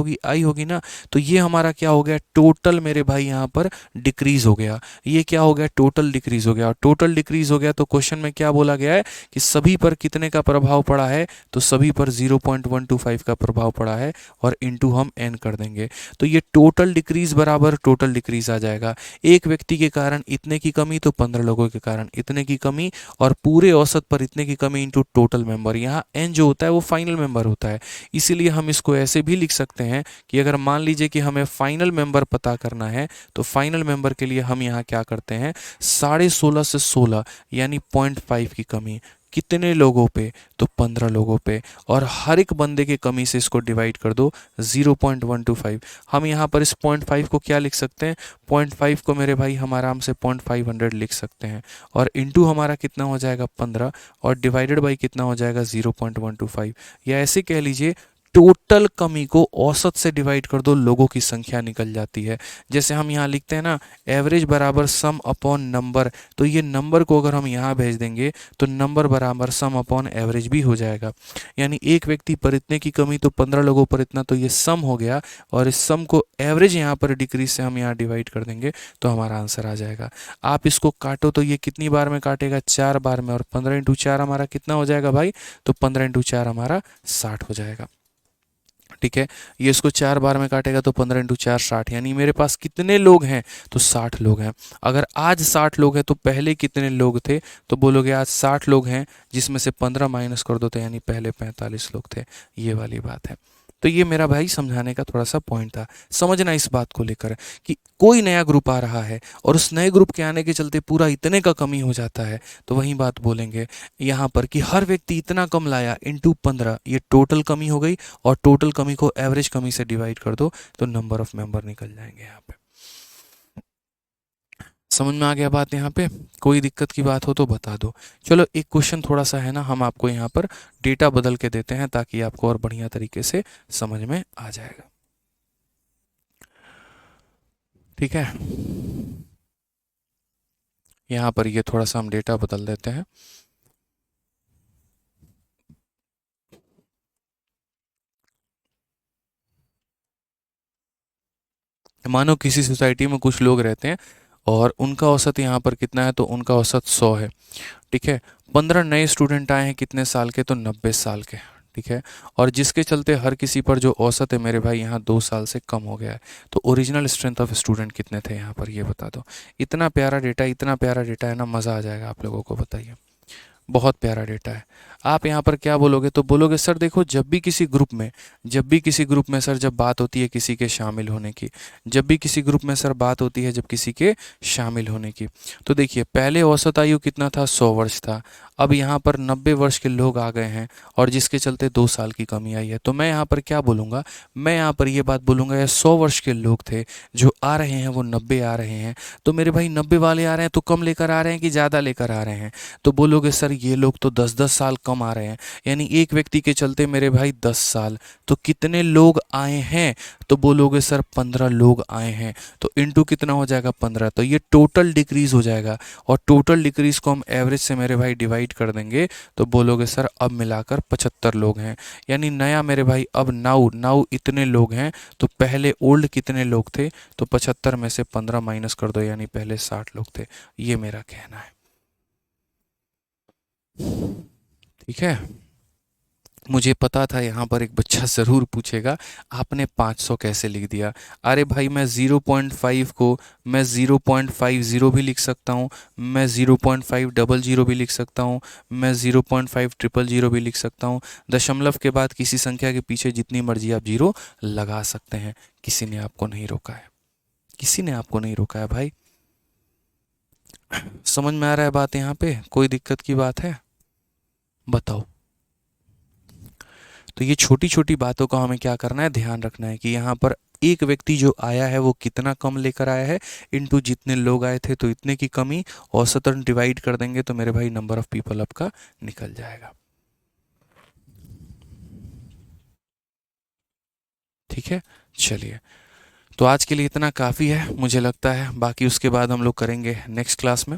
होगी ना। तो ये हमारा क्या हो गया, टोटल मेरे भाई यहाँ पर डिक्रीज हो गया। ये क्या हो गया, टोटल डिक्रीज हो गया। और टोटल डिक्रीज हो गया तो क्वेश्चन में क्या बोला गया है कि सभी पर कितने का प्रभाव पड़ा है, तो सभी पर 0.125 का प्रभाव पड़ा है, और इनटू हम n कर देंगे। तो ये टोटल डिक्रीज बराबर टोटल डिक्रीज आ जाएगा। एक व्यक्ति के कारण इतने की कमी तो 15 लोगों के कारण इतने की कमी, और पूरे औसत पर इतने की कमी इनटू टोटल मेंबर। यहाँ n जो होता है वो फाइनल मेंबर होता है, इसीलिए हम इसको ऐसे भी लिख सकते हैं कि अगर मान लीजिए कि हमें फाइनल मेंबर पता करना है, तो फाइनल मेंबर के लिए हम यहाँ क्या करते हैं, 16.5 से 16 यानी 0.5 की कमी कितने लोगों पे, तो 15 लोगों पे, और हर एक बंदे के कमी से इसको डिवाइड कर दो 0.125। हम यहाँ पर इस 0.5 को क्या लिख सकते हैं, 0.5 को मेरे भाई हम आराम से 0.500 लिख सकते हैं, और इनटू हमारा कितना हो जाएगा 15, और डिवाइडेड बाई कितना हो जाएगा 0.125। या ऐसे कह लीजिए टोटल कमी को औसत से डिवाइड कर दो, लोगों की संख्या निकल जाती है। जैसे हम यहाँ लिखते हैं ना, एवरेज बराबर सम अपॉन नंबर, तो ये नंबर को अगर हम यहाँ भेज देंगे तो नंबर बराबर सम अपॉन एवरेज भी हो जाएगा। यानी एक व्यक्ति पर इतने की कमी तो 15 लोगों पर इतना, तो ये सम हो गया, और इस सम को एवरेज यहाँ पर डिक्रीज से हम यहाँ डिवाइड कर देंगे तो हमारा आंसर आ जाएगा। आप इसको काटो तो ये कितनी बार में काटेगा, 4 बार में, और 15 इंटू 4 हमारा कितना हो जाएगा भाई, तो 15 इंटू 4 हमारा 60 हो जाएगा। ठीक है, ये इसको 4 बार में काटेगा तो 15 इंटू 4 60, यानी मेरे पास कितने लोग हैं, तो 60 लोग हैं। अगर आज 60 लोग हैं तो पहले कितने लोग थे, तो बोलोगे आज 60 लोग हैं, जिसमें से 15 माइनस कर दो तो यानी पहले 45 लोग थे। ये वाली बात है। तो ये मेरा भाई समझाने का थोड़ा सा पॉइंट था, समझना इस बात को लेकर कि कोई नया ग्रुप आ रहा है और उस नए ग्रुप के आने के चलते पूरा इतने का कमी हो जाता है, तो वही बात बोलेंगे यहाँ पर कि हर व्यक्ति इतना कम लाया इनटू 15, ये टोटल कमी हो गई, और टोटल कमी को एवरेज कमी से डिवाइड कर दो तो नंबर ऑफ मेंबर निकल जाएंगे। यहाँ पे समझ में आ गया बात, यहाँ पे कोई दिक्कत की बात हो तो बता दो। चलो एक क्वेश्चन थोड़ा सा है ना, हम आपको यहाँ पर डेटा बदल के देते हैं ताकि आपको और बढ़िया तरीके से समझ में आ जाएगा। ठीक है, यहाँ पर ये थोड़ा सा हम डेटा बदल देते हैं। मानो किसी सोसाइटी में कुछ लोग रहते हैं और उनका औसत यहाँ पर कितना है, तो उनका औसत 100 है। ठीक है, 15 नए स्टूडेंट आए हैं कितने साल के, तो 90 साल के। ठीक है, और जिसके चलते हर किसी पर जो औसत है मेरे भाई यहाँ 2 साल से कम हो गया है। तो ओरिजिनल स्ट्रेंथ ऑफ स्टूडेंट कितने थे यहाँ पर, ये बता दो। इतना प्यारा डेटा, इतना प्यारा डेटा है ना, मज़ा आ जाएगा आप लोगों को, बताइए। बहुत प्यारा डेटा है। आप यहाँ पर क्या बोलोगे, तो बोलोगे सर देखो, जब भी किसी ग्रुप में सर जब बात होती है किसी के शामिल होने की, जब भी किसी ग्रुप में सर बात होती है जब किसी के शामिल होने की, तो देखिए पहले औसत आयु कितना था, 100 वर्ष था। अब यहाँ पर 90 वर्ष के लोग आ गए हैं और जिसके चलते 2 साल की कमी आई है। तो मैं यहाँ पर क्या बोलूँगा, मैं यहाँ पर ये बात बोलूँगा, या 100 वर्ष के लोग थे जो आ रहे हैं वो 90 आ रहे हैं, तो मेरे भाई 90 वाले आ रहे हैं तो कम लेकर आ रहे हैं कि ज़्यादा लेकर आ रहे हैं? तो बोलोगे सर ये लोग तो 10-10 साल कम आ रहे हैं, यानी एक व्यक्ति के चलते मेरे भाई 10 साल, तो कितने लोग आए हैं? तो बोलोगे सर 15 लोग आए हैं, तो इनटू कितना हो जाएगा 15, तो ये टोटल डिक्रीज हो जाएगा, और टोटल डिक्रीज को हम एवरेज से मेरे भाई डिवाइड कर देंगे तो बोलोगे सर अब मिलाकर 75 लोग हैं, यानी नया मेरे भाई अब नाउ नाउ इतने लोग हैं। तो पहले ओल्ड कितने लोग थे, तो 75 में से 15 माइनस कर दो, यानी पहले 60 लोग थे। ये मेरा कहना है, ठीक है। मुझे पता था यहाँ पर एक बच्चा ज़रूर पूछेगा आपने 500 कैसे लिख दिया। अरे भाई मैं 0.5 को मैं 0.50 भी लिख सकता हूँ, मैं 0.500 भी लिख सकता हूँ, मैं 0.5000 भी लिख सकता हूँ। दशमलव के बाद किसी संख्या के पीछे जितनी मर्जी आप जीरो लगा सकते हैं, किसी ने आपको नहीं रोका है, किसी ने आपको नहीं रोका है भाई। समझ में आ रहा है बात? यहाँ पे कोई दिक्कत की बात है? बताओ। तो ये छोटी छोटी बातों का हमें क्या करना है, ध्यान रखना है कि यहाँ पर एक व्यक्ति जो आया है वो कितना कम लेकर आया है, इनटू जितने लोग आए थे तो इतने की कमी, औसतन डिवाइड कर देंगे तो मेरे भाई नंबर ऑफ पीपल आपका निकल जाएगा। ठीक है, चलिए, तो आज के लिए इतना काफ़ी है मुझे लगता है, बाकी उसके बाद हम लोग करेंगे नेक्स्ट क्लास में।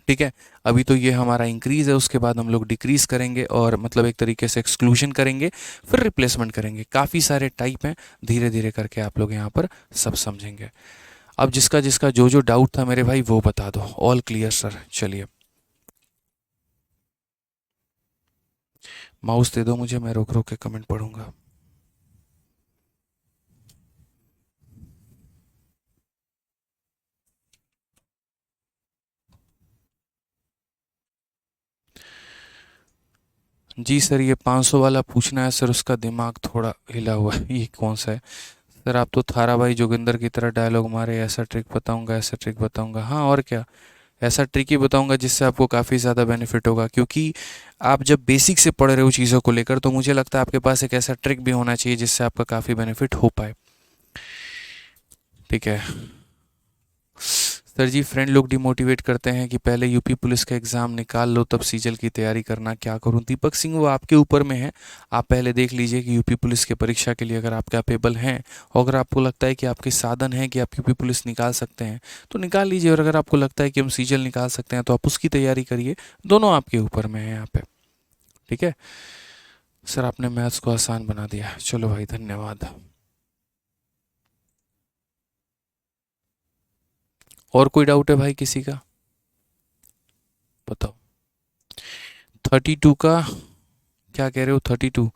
ठीक है, अभी तो ये हमारा इंक्रीज़ है, उसके बाद हम लोग डिक्रीज़ करेंगे, और मतलब एक तरीके से एक्सक्लूजन करेंगे, फिर रिप्लेसमेंट करेंगे। काफ़ी सारे टाइप हैं, धीरे धीरे करके आप लोग यहाँ पर सब समझेंगे। अब जिसका जिसका जो जो डाउट था मेरे भाई वो बता दो। All clear sir? चलिए, माउस दे दो मुझे, मैं रोक रोक के कमेंट पढ़ूंगा। जी सर, ये 500 वाला पूछना है सर, उसका दिमाग थोड़ा हिला हुआ है। ये कौन सा है सर? आप तो थारा भाई जोगिंदर की तरह डायलॉग मारे, ऐसा ट्रिक बताऊंगा, ऐसा ट्रिक बताऊंगा। हाँ और क्या, ऐसा ट्रिक ही बताऊंगा जिससे आपको काफ़ी ज़्यादा बेनिफिट होगा, क्योंकि आप जब बेसिक से पढ़ रहे हो चीज़ों को लेकर, तो मुझे लगता है आपके पास एक ऐसा ट्रिक भी होना चाहिए जिससे आपका काफ़ी बेनिफिट हो पाए। ठीक है सर जी, फ्रेंड लोग डिमोटिवेट करते हैं कि पहले यूपी पुलिस का एग्ज़ाम निकाल लो तब सीजल की तैयारी करना, क्या करूं? दीपक सिंह, वो आपके ऊपर में है। आप पहले देख लीजिए कि यूपी पुलिस की परीक्षा के लिए अगर आप कैपेबल हैं, और अगर आपको लगता है कि आपके साधन हैं कि आप यूपी पुलिस निकाल सकते हैं तो निकाल लीजिए, और अगर आपको लगता है कि हम सीजल निकाल सकते हैं तो आप उसकी तैयारी करिए। दोनों आपके ऊपर में है यहाँ पे। ठीक है सर, आपने मैथ्स को आसान बना दिया, चलो भाई धन्यवाद। और कोई डाउट है भाई किसी का? बताओ। 32 का क्या कह रहे हो? 32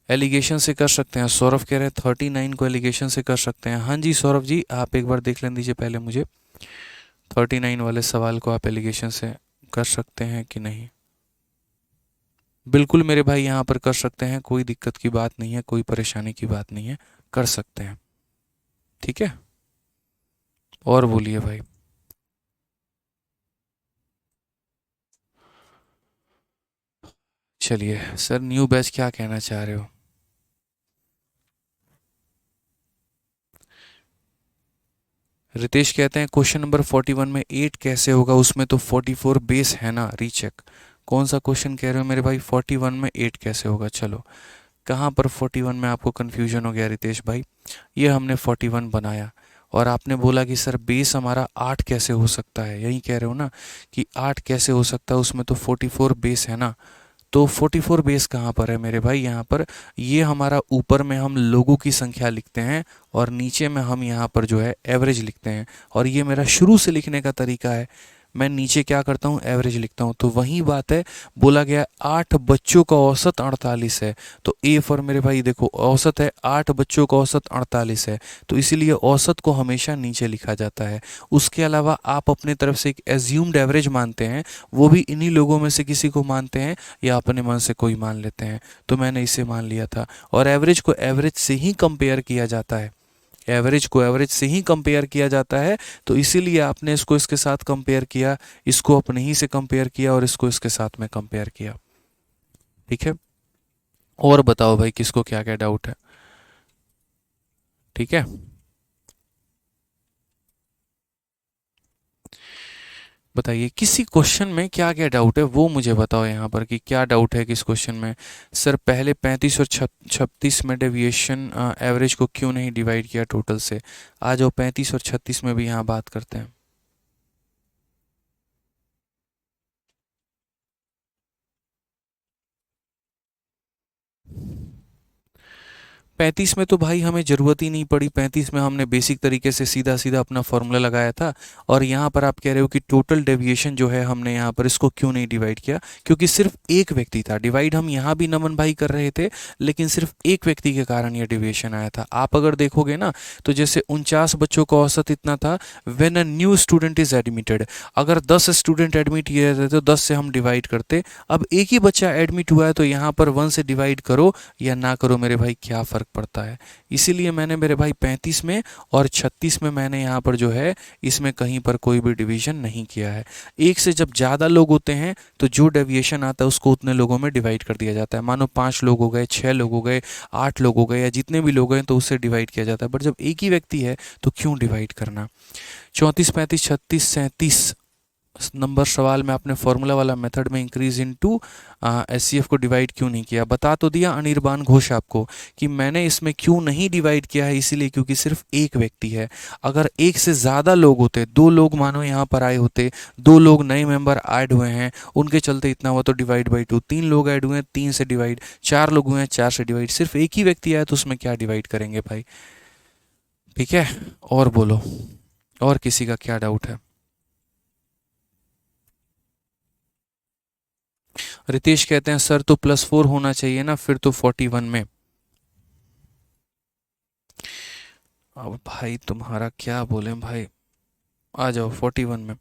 एलिगेशन से कर सकते हैं, सौरभ कह रहे हैं 39 को एलिगेशन से कर सकते हैं। हाँ जी सौरभ जी, आप एक बार देख लें दीजिए पहले मुझे, 39 वाले सवाल को आप एलिगेशन से कर सकते हैं कि नहीं। बिल्कुल मेरे भाई, यहाँ पर कर सकते हैं, कोई दिक्कत की बात नहीं है, कोई परेशानी की बात नहीं है, कर सकते हैं। ठीक है, और बोलिए भाई। चलिए सर, न्यू बैच क्या कहना चाह रहे हो? रितेश कहते हैं क्वेश्चन नंबर 41 में 8 कैसे होगा, उसमें तो 44 बेस है ना, रीचेक। कौन सा क्वेश्चन कह रहे हो मेरे भाई? 41 में 8 कैसे होगा? चलो, कहाँ पर 41 में आपको कन्फ्यूजन हो गया रितेश भाई? ये हमने 41 बनाया, और आपने बोला कि सर बेस हमारा 8 कैसे हो सकता है, यही कह रहे हो ना कि 8 कैसे हो सकता है, उसमें तो 44 बेस है ना। तो 44 बेस कहाँ पर है मेरे भाई? यहाँ पर ये हमारा ऊपर में हम लोगों की संख्या लिखते हैं, और नीचे में हम यहाँ पर जो है एवरेज लिखते हैं, और ये मेरा शुरू से लिखने का तरीका है। मैं नीचे क्या करता हूँ, एवरेज लिखता हूँ। तो वही बात है, बोला गया 8 बच्चों का औसत 48 है, तो ए फॉर मेरे भाई देखो औसत है, 8 बच्चों का औसत 48 है, तो इसीलिए औसत को हमेशा नीचे लिखा जाता है। उसके अलावा आप अपने तरफ से एक एज्यूम्ड एवरेज मानते हैं, वो भी इन्हीं लोगों में से किसी को मानते हैं, या अपने मन से कोई मान लेते हैं। तो मैंने इसे मान लिया था, और एवरेज को एवरेज से ही कंपेयर किया जाता है, एवरेज को एवरेज से ही कंपेयर किया जाता है, तो इसीलिए आपने इसको इसके साथ कंपेयर किया, इसको अपने ही से कंपेयर किया और इसको इसके साथ में कंपेयर किया। ठीक है, और बताओ भाई किसको क्या क्या डाउट है। ठीक है, बताइए किसी क्वेश्चन में क्या क्या डाउट है वो मुझे बताओ यहाँ पर कि क्या डाउट है किस क्वेश्चन में। सर पहले 35 और 36 में डेविएशन एवरेज को क्यों नहीं डिवाइड किया टोटल से। आ जाओ 35 और 36 में भी यहाँ बात करते हैं। 35 में तो भाई हमें ज़रूरत ही नहीं पड़ी, 35 में हमने बेसिक तरीके से सीधा सीधा अपना फॉर्मूला लगाया था। और यहाँ पर आप कह रहे हो कि टोटल डेविएशन जो है हमने यहाँ पर इसको क्यों नहीं डिवाइड किया, क्योंकि सिर्फ एक व्यक्ति था। डिवाइड हम यहाँ भी नमन भाई कर रहे थे, लेकिन सिर्फ एक व्यक्ति के कारण यह डेविएशन आया था। आप अगर देखोगे ना तो जैसे 49 बच्चों का औसत इतना था when a new student is admitted. अगर 10 स्टूडेंट एडमिट किए रहते तो 10 से हम डिवाइड करते। अब एक ही बच्चा एडमिट हुआ है तो यहाँ पर 1 से डिवाइड करो या ना करो मेरे भाई क्या फ़र्क पड़ता है। इसीलिए मैंने मेरे भाई 35 में और 36 में मैंने यहाँ पर जो है इसमें कहीं पर कोई भी डिवीजन नहीं किया है। एक से जब ज़्यादा लोग होते हैं तो जो डेविएशन आता है उसको उतने लोगों में डिवाइड कर दिया जाता है। मानो 5 लोग हो गए, 6 लोग हो गए, 8 लोग हो गए, या जितने भी लोग हैं तो उससे डिवाइड किया जाता है। बट जब एक ही व्यक्ति है तो क्यों डिवाइड करना। 34, 35, 36, 37 नंबर सवाल में आपने फॉर्मूला वाला मेथड में इंक्रीज इनटू एचसीएफ को डिवाइड क्यों नहीं किया। बता तो दिया अनिर्बान घोष आपको कि मैंने इसमें क्यों नहीं डिवाइड किया है, इसीलिए क्योंकि सिर्फ एक व्यक्ति है। अगर एक से ज़्यादा लोग होते, 2 लोग मानो यहाँ पर आए होते, 2 लोग नए मेंबर ऐड हुए हैं उनके चलते इतना हुआ तो डिवाइड बाई 2, 3 लोग ऐड हुए हैं 3 से डिवाइड, 4 लोग हुए हैं 4 से डिवाइड, सिर्फ एक ही व्यक्ति आया तो उसमें क्या डिवाइड करेंगे भाई। ठीक है, और बोलो और किसी का क्या डाउट है। रितेश कहते हैं सर तो +4 होना चाहिए ना, फिर तो 41 में। अब भाई तुम्हारा क्या बोले भाई, आ जाओ 41 में।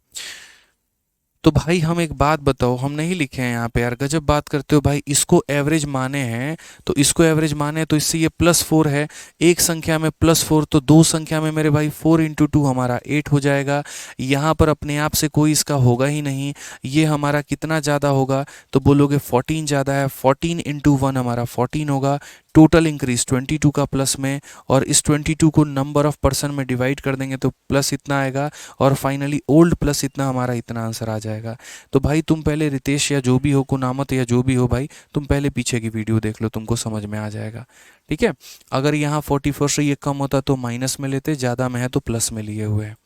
तो भाई हम एक बात बताओ, हम नहीं लिखे हैं यहाँ पे यार, गजब बात करते हो भाई। इसको एवरेज माने हैं तो इसको एवरेज माने हैं तो इससे ये +4 है। एक संख्या में +4 तो दो संख्या में मेरे भाई 4 × 2 हमारा 8 हो जाएगा। यहाँ पर अपने आप से कोई इसका होगा ही नहीं। ये हमारा कितना ज़्यादा होगा तो बोलोगे 14 ज़्यादा है, 14 × 1 हमारा 14 होगा। टोटल इंक्रीज 22 का प्लस में, और इस 22 को नंबर ऑफ पर्सन में डिवाइड कर देंगे तो प्लस इतना आएगा, और फाइनली ओल्ड प्लस इतना हमारा इतना आंसर आ जाएगा। तो भाई तुम पहले रितेश या जो भी हो, कुनामत या जो भी हो भाई, तुम पहले पीछे की वीडियो देख लो, तुमको समझ में आ जाएगा। ठीक है, अगर यहाँ 44 से ये कम होता तो माइनस में लेते, ज़्यादा में है तो प्लस में लिए हुए हैं।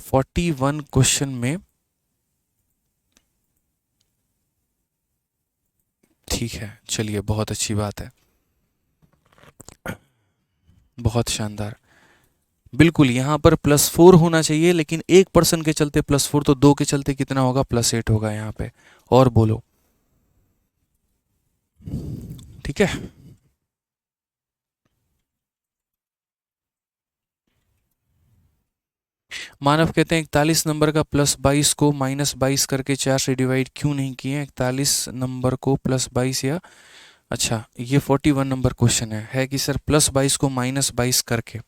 41 क्वेश्चन में ठीक है, चलिए बहुत अच्छी बात है, बहुत शानदार। बिल्कुल यहाँ पर +4 होना चाहिए, लेकिन एक पर्सन के चलते +4 तो दो के चलते कितना होगा, +8 होगा यहाँ पे। और बोलो, ठीक है। मानव कहते हैं 41 नंबर का +22 को -22 करके 4 से डिवाइड क्यों नहीं किए। 41 नंबर को +22 या अच्छा ये 41 नंबर क्वेश्चन है कि सर +22 को -22 करके।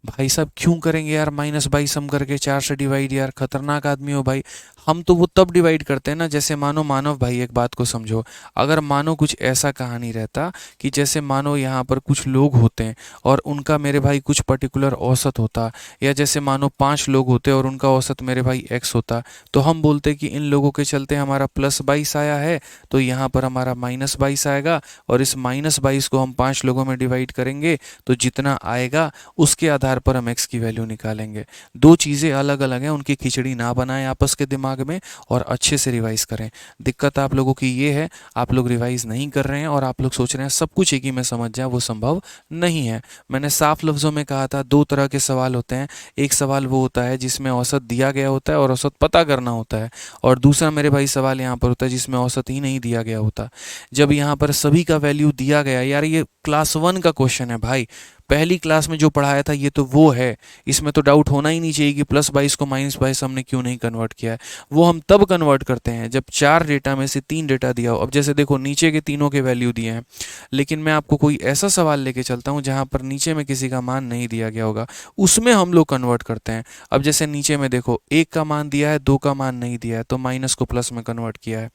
भाई साहब क्यों करेंगे यार -22 हम करके 4 से डिवाइड, यार खतरनाक आदमी हो भाई। हम तो वो तब डिवाइड करते हैं ना, जैसे मानो मानव भाई एक बात को समझो, अगर मानो कुछ ऐसा कहानी रहता कि जैसे मानो यहाँ पर कुछ लोग होते हैं और उनका मेरे भाई कुछ पर्टिकुलर औसत होता, या जैसे मानो 5 लोग होते और उनका औसत मेरे भाई x होता, तो हम बोलते कि इन लोगों के चलते हमारा +22 आया है तो यहाँ पर हमारा -22 आएगा, और इस -22 को हम 5 लोगों में डिवाइड करेंगे तो जितना आएगा उसके आधार पर हम x की वैल्यू निकालेंगे। दो चीज़ें अलग अलग हैं, उनकी खिचड़ी ना बनाएं आपस के दिमाग में, और अच्छे से रिवाइज करें। दिक्कत आप लोगों की ये है, आप लोग रिवाइज नहीं कर रहे हैं और आप लोग सोच रहे हैं सब कुछ एक ही में समझ जाए, वो संभव नहीं है। मैंने साफ लफ्ज़ों में कहा था 2 तरह के सवाल होते हैं। एक सवाल वो होता है जिसमें औसत दिया गया होता है और औसत पता करना होता है, और दूसरा मेरे भाई सवाल यहाँ पर होता है जिसमें औसत ही नहीं दिया गया होता। जब यहाँ पर सभी का वैल्यू दिया गया, यार ये क्लास 1 का क्वेश्चन है भाई, पहली क्लास में जो पढ़ाया था ये तो वो है, इसमें तो डाउट होना ही नहीं चाहिए कि +22 को -22 हमने क्यों नहीं कन्वर्ट किया है। वो हम तब कन्वर्ट करते हैं जब 4 डेटा में से 3 डेटा दिया हो। अब जैसे देखो नीचे के तीनों के वैल्यू दिए हैं, लेकिन मैं आपको कोई ऐसा सवाल लेके चलता हूँ जहाँ पर नीचे में किसी का मान नहीं दिया गया होगा, उसमें हम लोग कन्वर्ट करते हैं। अब जैसे नीचे में देखो 1 का मान दिया है, 2 का मान नहीं दिया है, तो माइनस को प्लस में कन्वर्ट किया है।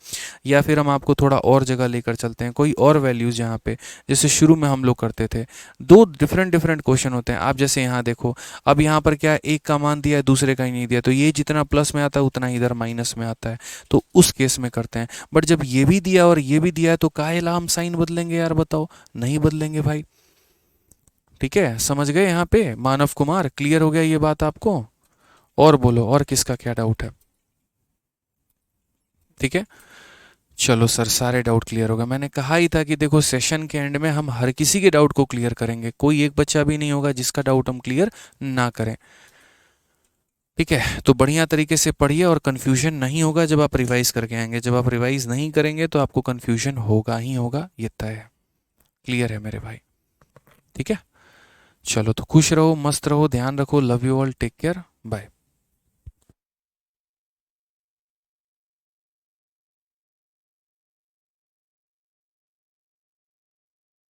या फिर हम आपको थोड़ा और जगह लेकर चलते हैं, कोई और वैल्यूज़ यहाँ पे जैसे शुरू में हम लोग करते थे। दो डिफरेंट डिफरेंट क्वेश्चन होते हैं। आप जैसे यहाँ देखो, अब यहाँ पर क्या है, 1 का मान दिया है, दूसरे का ही नहीं दिया, तो ये जितना प्लस में आता है उतना इधर माइनस में आता है, तो उस केस में करते हैं। बट जब ये भी दिया और ये भी दिया है तो काहे ला हम साइन बदलेंगे यार, बताओ? नहीं बदलेंगे भाई। ठीक है, समझ गए यहाँ पे मानव कुमार? क्लियर हो गया ये बात आपको? और बोलो, और किसका क्या डाउट है? ठीक है, चलो सर, सारे डाउट क्लियर हो गए। मैंने कहा ही था कि देखो सेशन के एंड में हम हर किसी के डाउट को क्लियर करेंगे, कोई एक बच्चा भी नहीं होगा जिसका डाउट हम क्लियर ना करें। ठीक है, तो बढ़िया तरीके से पढ़िए और कन्फ्यूजन नहीं होगा जब आप रिवाइज करके आएंगे। जब आप रिवाइज नहीं करेंगे तो आपको कन्फ्यूजन होगा ही होगा, ये तय है। क्लियर है मेरे भाई? ठीक है, चलो तो खुश रहो, मस्त रहो, ध्यान रखो, love you all, take care, bye.